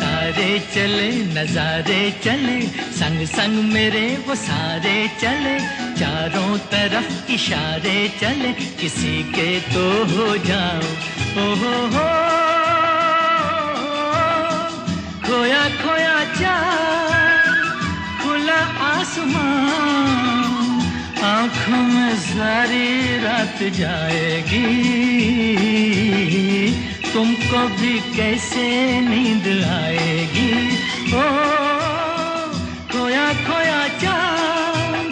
[SPEAKER 4] तारे चले नजारे चले, संग संग मेरे वो सारे चले, चारों तरफ इशारे चले, किसी के तो हो जाओ. हो खोया खोया चांद, खुला आसमान, आँखों में सारी रात जाएगी, तुमको भी कैसे नींद आएगी। ओ खोया खोया चांद,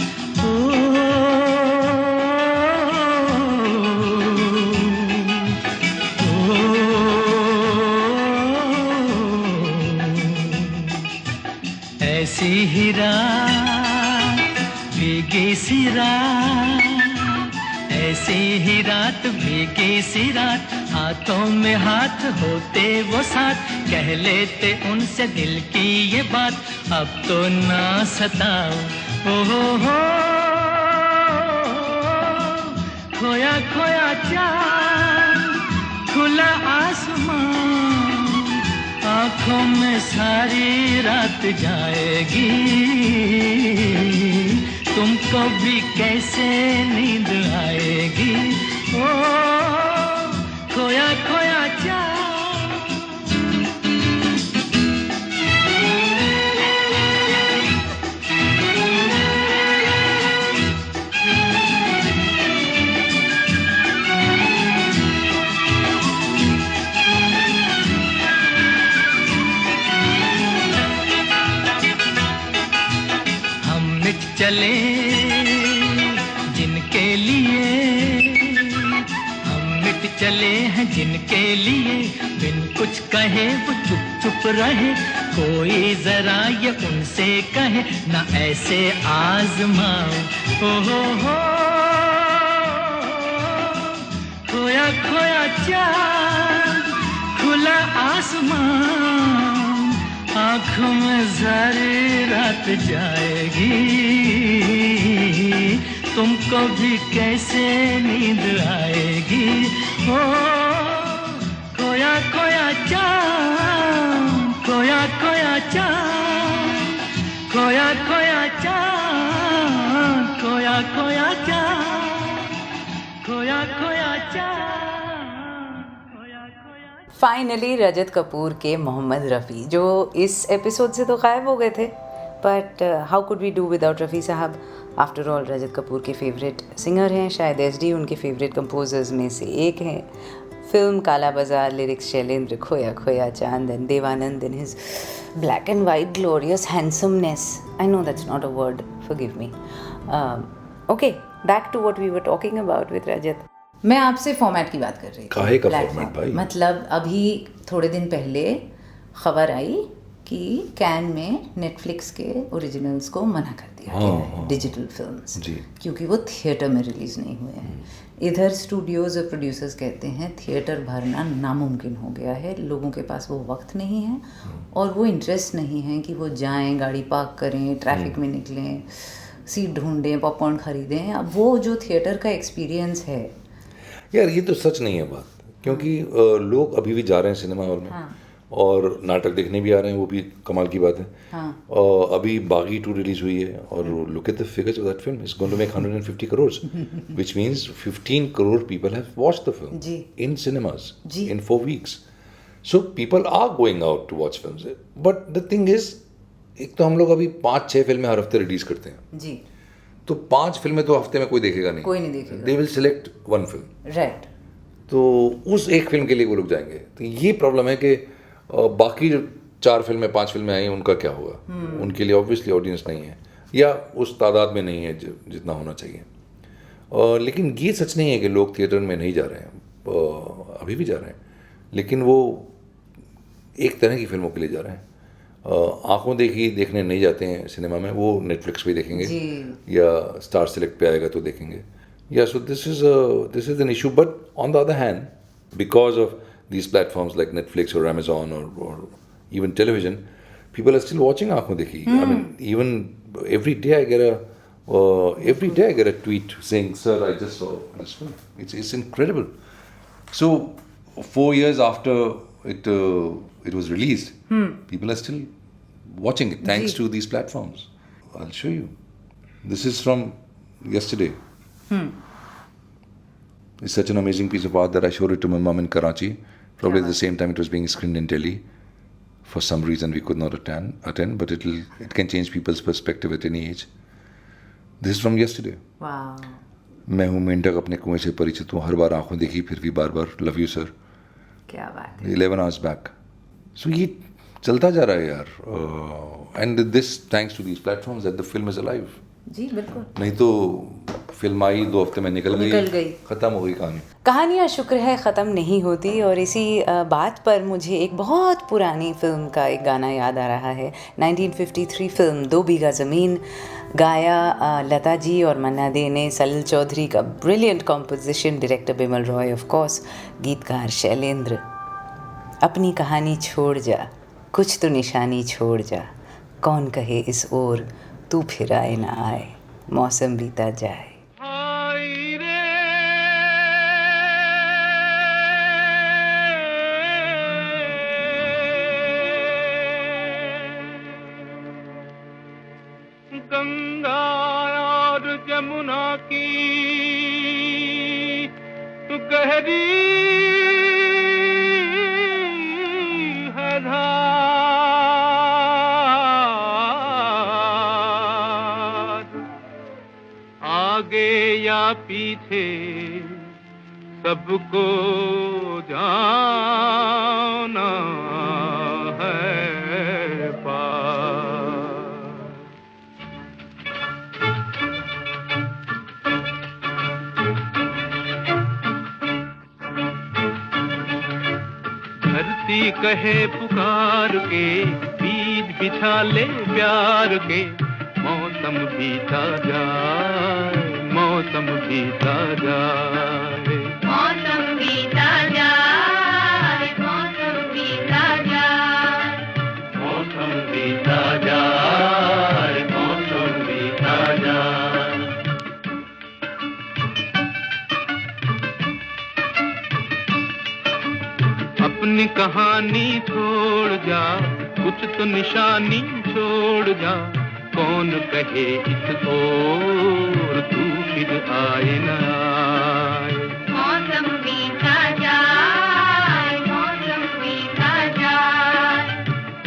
[SPEAKER 4] ऐसी ही रात भीगी सी रात, ऐसी ही रात भीगी सी रात, हाथों में हाथ होते वो साथ, कह लेते उनसे दिल की ये बात, अब तो ना सताओ। हो खोया खोया चांद, खुला आसमान, आँखों में सारी रात जाएगी, तुमको भी कैसे नींद आएगी। ओ खोया खोया चांद। चले जिनके लिए, हम मिट चले हैं जिनके लिए, बिन कुछ कहे वो चुप चुप रहे, कोई जरा ये उनसे कहे ना ऐसे आजमाओ। हो खोया खोया चांद, खुला आसमान, आँखों में सारी रात जाएगी, तुमको भी कैसे नींद आएगी। ओ खोया खोया चांद, खोया खोया चांद, खोया खोया चांद, खोया खोया चांद, खोया खोया चांद।
[SPEAKER 1] फाइनली रजत कपूर के मोहम्मद रफ़ी, जो इस एपिसोड से तो गायब हो गए थे, but how could we do without Rafi साहब। आफ्टर ऑल रजत कपूर के फेवरेट सिंगर हैं, शायद एसडी उनके फेवरेट कंपोजर्स में से एक हैं। फिल्म काला बाज़ार, लिरिक्स शैलेंद्र, खोया खोया चांद, and Dev Anand in his black and white glorious handsomeness. I know that's not a word, forgive me. Okay, back to what we were talking about with Rajat. मैं आपसे फॉर्मेट की बात कर रही थी।
[SPEAKER 3] काहे का
[SPEAKER 1] Platform।
[SPEAKER 3] फॉर्मेट भाई?
[SPEAKER 1] मतलब अभी थोड़े दिन पहले खबर आई कि कैन में नेटफ्लिक्स के ओरिजिनल्स को मना कर दिया गया है, डिजिटल फिल्म्स, क्योंकि वो थिएटर में रिलीज़ नहीं हुए हैं। इधर स्टूडियोज़ और प्रोड्यूसर्स कहते हैं थिएटर भरना नामुमकिन हो गया है, लोगों के पास वो वक्त नहीं है और वो इंटरेस्ट नहीं है कि वो जाएं, गाड़ी पार्क करें, ट्रैफिक में निकलें, सीट ढूंढें, पॉपकॉर्न ख़रीदें। अब वो जो थिएटर का एक्सपीरियंस है,
[SPEAKER 3] यार ये तो सच नहीं है बात, क्योंकि लोग अभी भी जा रहे हैं सिनेमा हॉल में। हाँ। और नाटक देखने भी आ रहे हैं, वो भी कमाल की बात है। हाँ। और अभी बागी 2 रिलीज हुई है और look at the figures of that film, it's going to make 150 crores, which means 15 crore people have watched the film in cinemas in 4 weeks. So people are going out to watch films. But the thing is, एक तो हम लोग अभी 5-6 फिल्में हर हफ्ते release करते हैं जी, तो 5 फिल्में तो हफ्ते में कोई देखेगा नहीं,
[SPEAKER 1] कोई नहीं देखेगा।
[SPEAKER 3] They will select 1 film, right. तो उस एक फिल्म के लिए वो लोग जाएंगे। तो ये प्रॉब्लम है कि बाकी जो 4 फिल्में 5 फिल्में आई उनका क्या होगा, उनके लिए ऑब्वियसली ऑडियंस नहीं है या उस तादाद में नहीं है जितना होना चाहिए। लेकिन ये सच नहीं है कि लोग थिएटर में नहीं जा रहे हैं, अभी भी जा रहे हैं, लेकिन वो एक तरह की फिल्मों के लिए जा रहे हैं। आंखों देखी देखने नहीं जाते हैं सिनेमा में, वो नेटफ्लिक्स पे देखेंगे या स्टार सेलेक्ट पे आएगा तो देखेंगे। या so this is an issue, but on the other hand, because of these platforms like Netflix or Amazon or even television, people are still watching Aankhon Dekhi. I mean, even every day I get a tweet saying, "Sir, I just saw this film." It's incredible. So 4 years after it was released, people are still watching it thanks to these platforms. I'll show you. This is from yesterday. It's such an amazing piece of art that I showed it to my mom in Karachi. Probably at the same time it was being screened in Delhi. For some reason we could not attend, but it can change people's perspective at any age. This is from yesterday. Wow. मैं हूँ मेंढक, अपने कुएं से परिचित हूँ, हर बार आंखों देखी फिर भी बार बार, लव यू सर।
[SPEAKER 1] क्या बात है.
[SPEAKER 3] 11 hours back. So ये चलता जा रहा है यार. And this thanks to these platforms that the film is alive.
[SPEAKER 1] जी बिल्कुल.
[SPEAKER 3] नहीं तो फिल्म आई 2 हफ्ते में निकल गई, खत्म हो गई कहानी.
[SPEAKER 1] कहानियाँ शुक्र है ख़त्म नहीं होती. और इसी बात पर मुझे एक बहुत पुरानी फिल्म का एक गाना याद आ रहा है. 1953 फिल्म 2 बीघा ज़मीन, गाया लता जी और मन्ना दे ने. सलिल चौधरी का brilliant composition, director Bimal Roy of course, गीतकार शैलेंद्र. अपनी कहानी छोड़ जा, कुछ तो निशानी छोड़ जा, कौन कहे इस ओर तू फिर आए ना आए, मौसम बीता जाए.
[SPEAKER 4] गंगा और जमुना की तू गहरी है धार, आगे या पीछे सबको जाना है पार. धरती कहे पुकार के, बीज बिछा ले प्यार के, मौसम बीता जाए, मौसम बीता जाए,
[SPEAKER 5] मौसम बीता जाए, मौसम बीता जाए,
[SPEAKER 4] मौसम बीता जाए, मौसम बीता जाए. अपनी कहानी छोड़ जा, कुछ तो निशानी छोड़ जा, कौन कहे इस ओर तू फिर आए न आए.
[SPEAKER 5] मौसम बीता जाए, मौसम बीता जाए,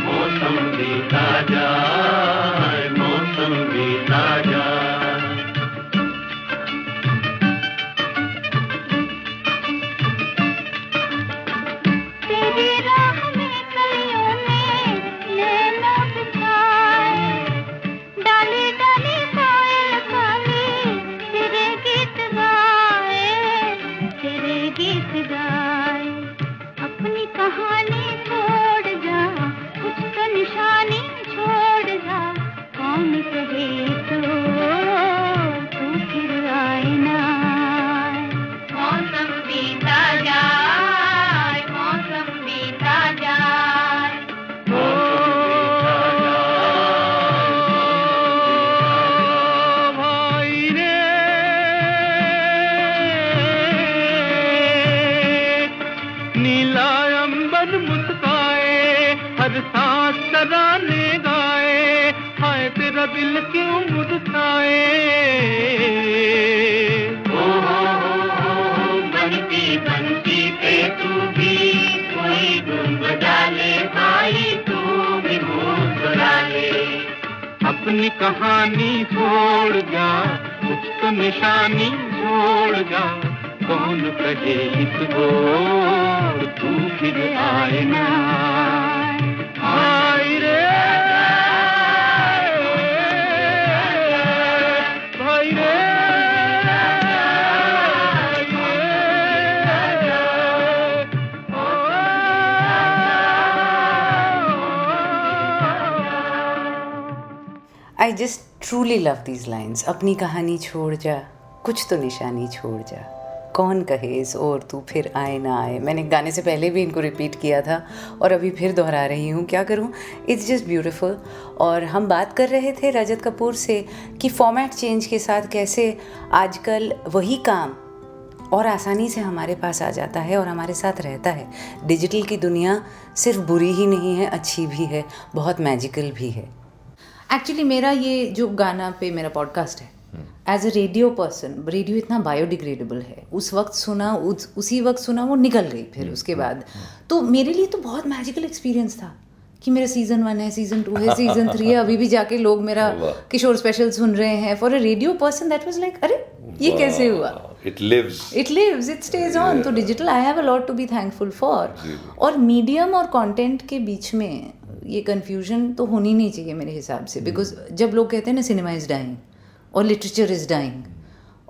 [SPEAKER 4] मौसम बीता जाए, मौसम बीता जाए.
[SPEAKER 5] तेरी राह में कलियों में नैना बिछाए, डाली डाली कोयल काली तेरे गीत गाए, तेरे गीत गाए. अपनी कहानी छोड़ जा, कुछ तो निशानी छोड़ जा, कौन कहे तो तू फिर आए ना आए. मौसम बीता जाए, मौसम बीता जाए,
[SPEAKER 4] भाई रे नीला अंबर मुस्काए, हर सांस तराने गाए, हाय तेरा दिल क्यों मुरझाए. बनती बनती पे तू भी कोई धुन बजा ले भाई, तू भी मुस्कुरा ले. अपनी कहानी छोड़ जा, कुछ तो निशानी छोड़ जा, कौन कहे इस ओर तू फिर आए ना आए रे. भाई रे
[SPEAKER 1] I just truly love these lines. अपनी कहानी छोड़ जा, कुछ तो निशानी छोड़ जा, कौन कहे इस ओर तू फिर आए ना आए. मैंने गाने से पहले भी इनको रिपीट किया था और अभी फिर दोहरा रही हूँ. क्या करूँ, इट्स जस्ट ब्यूटीफुल. और हम बात कर रहे थे रजत कपूर से कि फॉर्मेट चेंज के साथ कैसे आजकल वही काम और आसानी से हमारे पास आ जाता है और हमारे साथ रहता है. डिजिटल की दुनिया सिर्फ बुरी ही नहीं है, अच्छी भी है, बहुत मैजिकल भी है. एक्चुअली मेरा ये जो गाना पे मेरा पॉडकास्ट है, as a radio person, radio इतना बायोडिग्रेडेबल है. उस वक्त सुना, उसी वक्त सुना, वो निकल गई फिर उसके बाद. तो मेरे लिए तो बहुत मैजिकल एक्सपीरियंस था कि मेरा सीज़न 1 है, सीज़न 2 है, सीज़न 3 है. अभी भी जाके लोग मेरा किशोर स्पेशल सुन रहे हैं. For a radio person that was like, अरे ये कैसे हुआ.
[SPEAKER 3] It lives.
[SPEAKER 1] It lives, it stays on. तो digital I have a lot to be thankful for. और मीडियम और कंटेंट के बीच में ये कन्फ्यूजन तो होनी नहीं चाहिए मेरे हिसाब से, बिकॉज जब लोग कहते हैं ना सिनेमा इज डाइंग और लिटरेचर इज डाइंग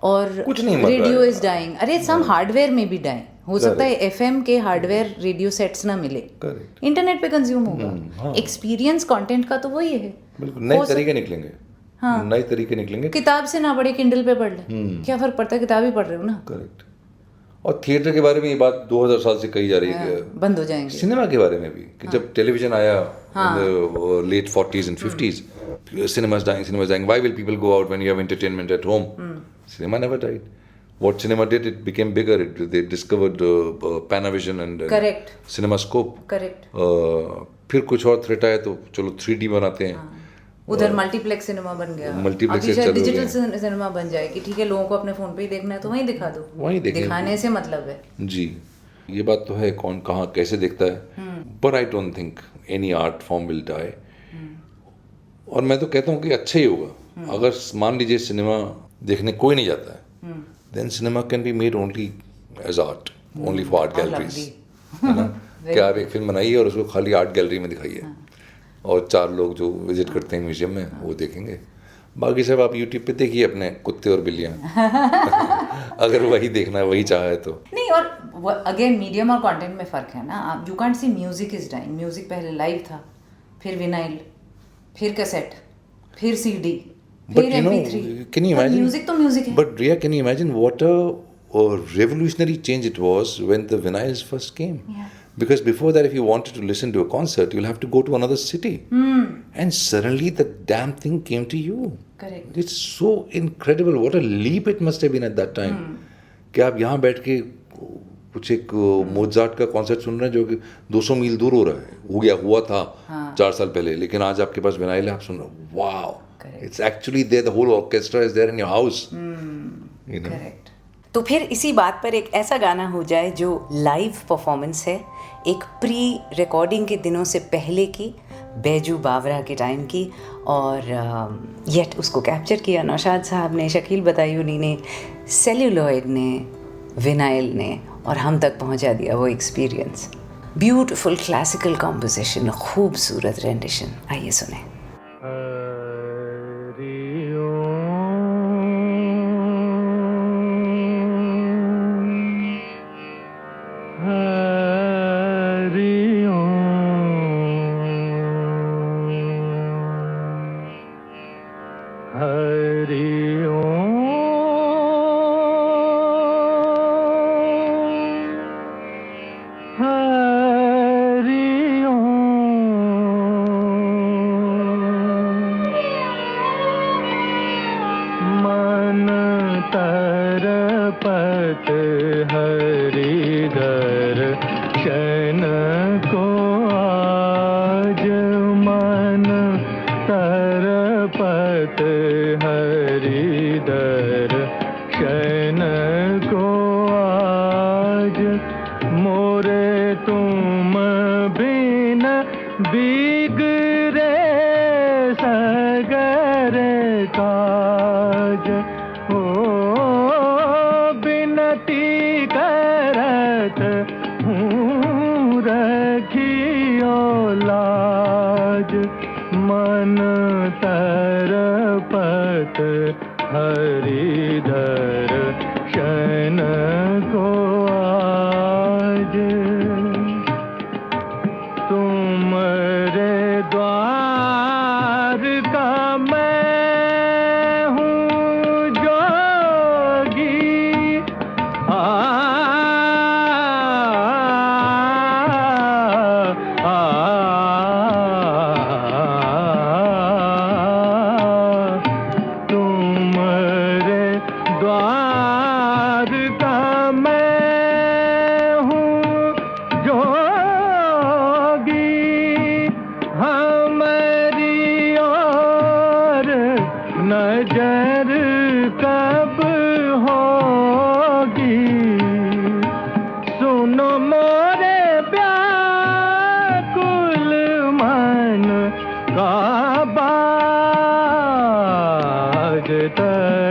[SPEAKER 1] और
[SPEAKER 3] कुछ नहीं मर रहा
[SPEAKER 1] रेडियो
[SPEAKER 3] है।
[SPEAKER 1] इज डाइंग, अरे सम हार्डवेयर में भी डाइंग हो सकता है. एफएम के हार्डवेयर रेडियो सेट्स ना मिले,
[SPEAKER 3] Correct.
[SPEAKER 1] इंटरनेट पे कंज्यूम होगा. एक्सपीरियंस कंटेंट का तो वही है.
[SPEAKER 3] बिल्कुल नए तरीके निकलेंगे.
[SPEAKER 1] हाँ.
[SPEAKER 3] नए तरीके निकलेंगे.
[SPEAKER 1] किताब से ना पढ़े, किंडल पे पढ़ ले, क्या फर्क पड़ता है, किताब ही पढ़ रहे हो ना.
[SPEAKER 3] करेक्ट. और थिएटर के बारे में ये बात 2000 साल से कही जा रही है कि
[SPEAKER 1] बंद हो जाएंगे.
[SPEAKER 3] सिनेमा के बारे में भी कि जब टेलीविजन आया late 40s and 50s, cinemas dying. Why will people go out when you have entertainment at home? Cinema never died. What cinema did, it became bigger. They discovered Panavision and
[SPEAKER 1] Correct.
[SPEAKER 3] CinemaScope.
[SPEAKER 1] Correct.
[SPEAKER 3] फिर कुछ और threat आया तो चलो 3D बनाते हैं.
[SPEAKER 1] उधर multiplex cinema बन गया.
[SPEAKER 3] Multiplex
[SPEAKER 1] अभी शायद
[SPEAKER 3] चालू हो
[SPEAKER 1] डिजिटल सिनेमा बन जाए कि ठीक है लोगों को अपने फोन पे ही देखना है तो वहीं दिखा दो.
[SPEAKER 3] वहीं देखेंगे.
[SPEAKER 1] दिखाने से मतलब है.
[SPEAKER 3] जी, ये बात तो है, कौन कहाँ कैसे देखता है. पर I don't think any art form will die. और मैं तो कहता हूँ कि अच्छा ही होगा. अगर मान लीजिए सिनेमा देखने कोई नहीं जाता है, then cinema can be made only as art, only for art galleries. है ना कि आप एक फिल्म बनाइए और उसको खाली आर्ट गैलरी में दिखाइए और 4 लोग जो विजिट करते हैं म्यूजियम में वो देखेंगे. बाकी सब आप यूट्यूब पे देखिए अपने कुत्ते और बिल्लियाँ. अगर वही देखना है, वही चाहा है तो
[SPEAKER 1] नहीं. और अगेन मीडियम और कंटेंट में फ़र्क है ना. आप you can't see music is dying. Music पहले लाइव था, फिर विनाइल, फिर कैसेट, फिर सीडी,
[SPEAKER 3] But
[SPEAKER 1] फिर
[SPEAKER 3] you know,
[SPEAKER 1] MP3.
[SPEAKER 3] can you imagine?
[SPEAKER 1] Music तो म्यूजिक है.
[SPEAKER 3] But Riya, can you imagine what a revolutionary change it was when the vinyls first came?
[SPEAKER 1] Yeah.
[SPEAKER 3] Because before that, if you wanted to listen to a concert, you'll have to go to another city. And suddenly the damn thing came to you.
[SPEAKER 1] Correct.
[SPEAKER 3] It's so incredible. What a leap it must have been at that time. कि आप यहाँ बैठ के कुछ एक Mozart का concert सुन रहे हैं जो कि 200 मील दूर हो रहा है, हुआ था 4 साल पहले, लेकिन आज आपके पास विनाइल है, आप सुन रहे हो. Wow, it's actually there, the whole orchestra is there in your house. You know.
[SPEAKER 1] Correct. तो फिर इसी बात पर एक ऐसा गाना हो जाए जो लाइव परफॉर्मेंस है, एक प्री रिकॉर्डिंग के दिनों से पहले की, बैजू बावरा के टाइम की, और येट उसको कैप्चर किया नौशाद साहब ने, शकील बतायूनी ने, सेल्यूलॉइड ने, विनाइल ने, और हम तक पहुंचा दिया वो एक्सपीरियंस. ब्यूटिफुल क्लासिकल कॉम्पोजिशन, खूबसूरत रेंडिशन. आइए सुने.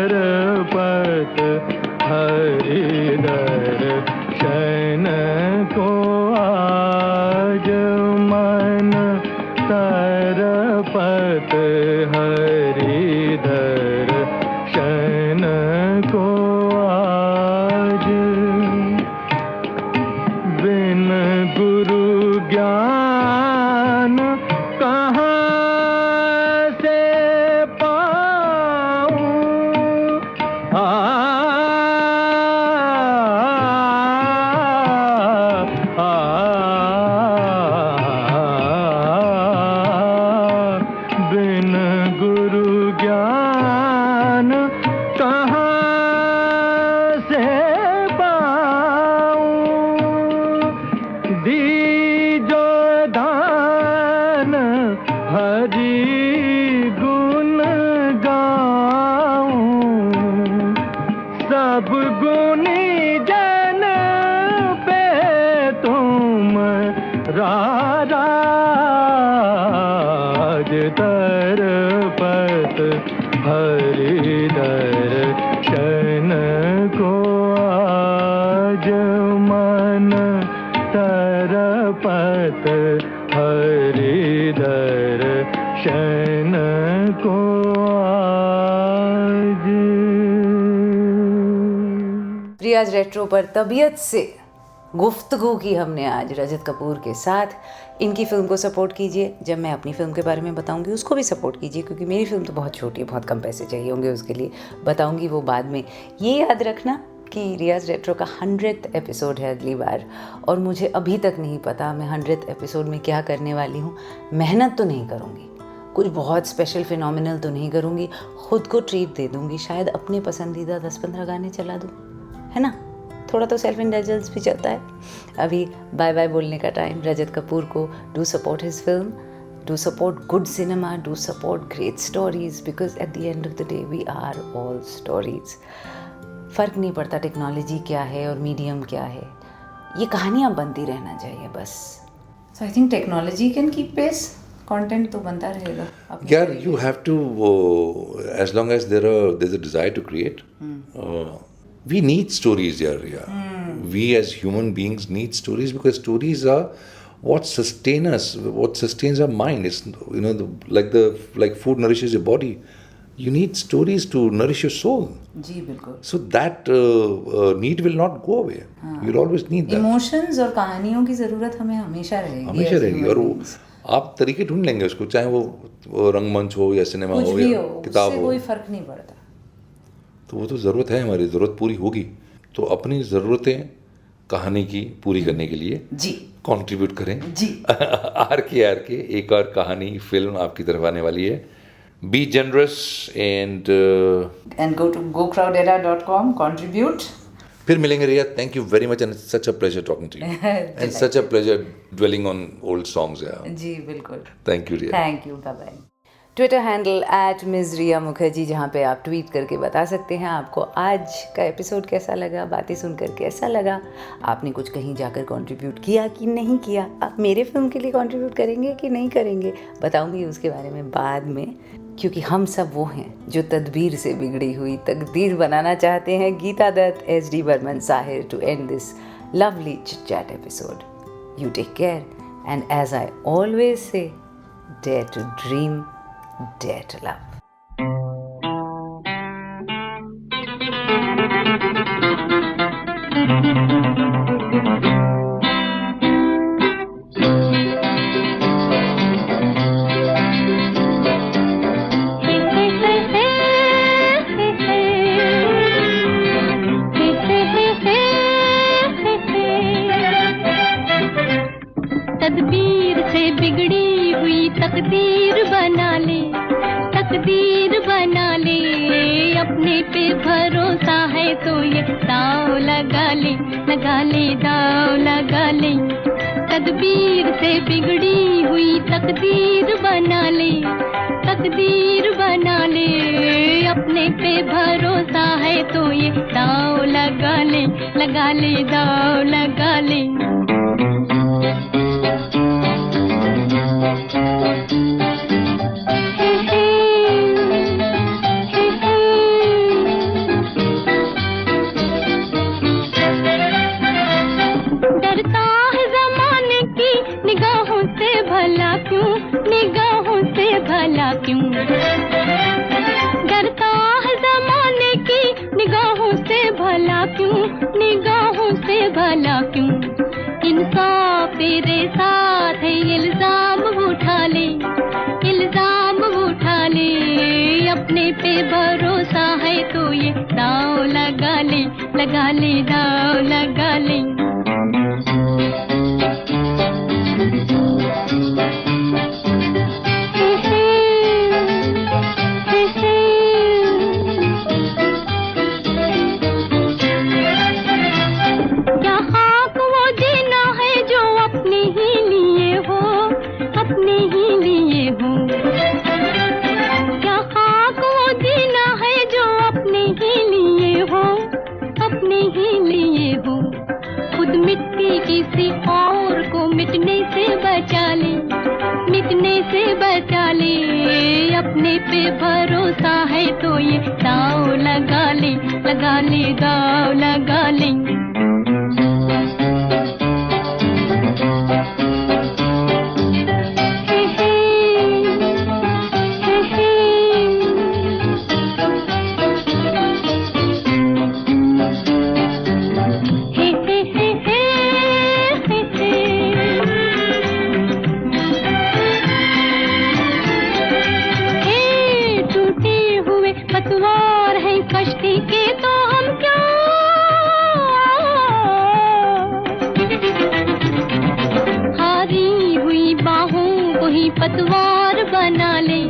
[SPEAKER 4] तरपत हर तरपत हरिधर शन को आज बिन गुरु ज्ञान कहाँ से पाऊं बिन गुरु ज्ञान कहाँ से पाऊं दीजो दान हरि गुण गाऊं सब गुणी जन पे तुम राज तरपत हरिधर शन को आज मन तरपत हरिधर शन को आज।
[SPEAKER 1] रियाज रेट्रो पर तबीयत से गुफ्तगू की हमने आज रजत कपूर के साथ। इनकी फ़िल्म को सपोर्ट कीजिए, जब मैं अपनी फ़िल्म के बारे में बताऊंगी उसको भी सपोर्ट कीजिए, क्योंकि मेरी फ़िल्म तो बहुत छोटी है, बहुत कम पैसे चाहिए होंगे उसके लिए, बताऊंगी वो बाद में। ये याद रखना कि रियाज रेट्रो का 100th एपिसोड है अगली बार, और मुझे अभी तक नहीं पता मैं 100th एपिसोड में क्या करने वाली हूँ। मेहनत तो नहीं करूँगी, कुछ बहुत स्पेशल फिनोमिनल तो नहीं करूँगी, ख़ुद को ट्रीट दे दूँगी, शायद अपने पसंदीदा 10-15 गाने चला दूँ, है ना। थोड़ा तो सेल्फ इंडल्जेंस भी चलता है। अभी बाय बाय बोलने का टाइम। रजत कपूर को do support his film, do support good cinema, do support great stories, because at the end of the day we are all stories. फ़र्क नहीं पड़ता टेक्नोलॉजी क्या है और मीडियम क्या है, ये कहानियाँ बनती रहना चाहिए बस। So I think technology can keep pace, content तो बनता रहेगा।
[SPEAKER 3] यार you have to as long as there's a desire to create, we need stories yeah. We as human beings need stories, because stories are what sustain us, what sustains our mind. It's, you know, like food nourishes your body, you need stories to nourish your soul.
[SPEAKER 1] जी बिल्कुल।
[SPEAKER 3] So that need will not go away. You'll always need that.
[SPEAKER 1] Emotions और कहानियों की ज़रूरत हमें हमेशा रहेगी,
[SPEAKER 3] हमेशा रहेगी, और आप तरीके ढूंढ लेंगे उसको, चाहे वो रंगमंच हो या सिनेमा
[SPEAKER 1] कुछ
[SPEAKER 3] हो
[SPEAKER 1] भी
[SPEAKER 3] या
[SPEAKER 1] हो,
[SPEAKER 3] किताब
[SPEAKER 1] उससे
[SPEAKER 3] हो,
[SPEAKER 1] कोई फ़र्क नहीं पड़ता।
[SPEAKER 3] तो वो तो ज़रूरत है, हमारी ज़रूरत पूरी होगी तो अपनी ज़रूरतें कहानी की पूरी करने के लिए
[SPEAKER 1] जी
[SPEAKER 3] कंट्रीब्यूट करें
[SPEAKER 1] जी।
[SPEAKER 3] आर के एक और कहानी फिल्म आपकी तरफ आने वाली है। Be generous and
[SPEAKER 1] go to gocrowdera.com, contribute.
[SPEAKER 3] फिर मिलेंगे Riya. Thank you very much and such a pleasure talking to you and such a pleasure dwelling on old songs.
[SPEAKER 1] जी बिल्कुल।
[SPEAKER 3] Thank you Riya.
[SPEAKER 1] Thank you, bye bye. Twitter handle @Ms Riya Mukherjee, जहाँ पे आप tweet करके बता सकते हैं आपको आज का एपिसोड कैसा लगा, बातें सुनकर कैसा लगा, आपने कुछ कहीं जाकर कंट्रीब्यूट किया कि नहीं किया, आप मेरे फिल्म के लिए कंट्रीब्यूट करेंगे कि नहीं करेंगे, बताऊंगी उसके बारे में बाद में, क्योंकि हम सब वो हैं जो तदबीर से बिगड़ी हुई तकदीर बनाना चाहते हैं। Geeta Dutt, SD Burman, Sahir too and this lovely chit chat episode. You take care and as I always say, dare to dream, dare to love.
[SPEAKER 5] तदबीर से बिगड़ी हुई तकदीर बना ले, तकदीर बना ले, अपने पे भरोसा है तो ये दाव लगा ले, लगा ले, दाव लगा ले। तदबीर से बिगड़ी हुई तकदीर बना ले, तकदीर बना ले, अपने पे भरोसा है तो ये दाव लगा ले, लगा ले, दाव लगा ले। डरता है ज़माने की निगाहों से भला क्यों, निगाहों से भला भला क्यों, डरता है जमाने की निगाहों से भला क्यों, निगाहों से भला क्यों। इंसाफ तेरे साथ है, इल्जाम उठा ले, इल्जाम उठा ले, अपने पे भरोसा है तो ये दाव लगा ले, लगा ले, दाव लगा ले। क्या खाक वो जीना है जो अपने ही लिए हो, अपने ही लिए हो। क्या खाक वो जीना है जो अपने ही लिए हो, अपने ही लिए हो। खुद मिट्टी किसी और को मिटने से बचा ले, मिटने से बचा ले, अपने पे भरोसा है तो ये दाव लगा ले, लगा ले, दाव लगा ले। पतवार है कश्ती के तो हम क्या, हारी हुई बाहों को ही पतवार बना ले,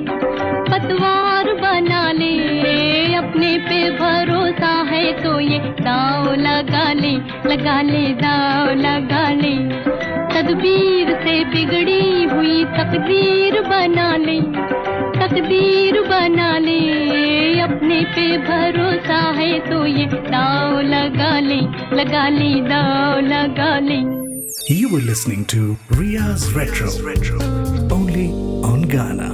[SPEAKER 5] पतवार बना ले, अपने पे भरोसा है तो ये दाव लगा ले, लगा ले, दाव लगा ले। तदबीर से बिगड़ी हुई तकदीर बना ले, तकदीर बना ले, अपने पे भरोसा है तो ये दाव लगा ले, लगा ले, दाव लगा ले।
[SPEAKER 2] You were listening to Ria's Retro, only on Ghana.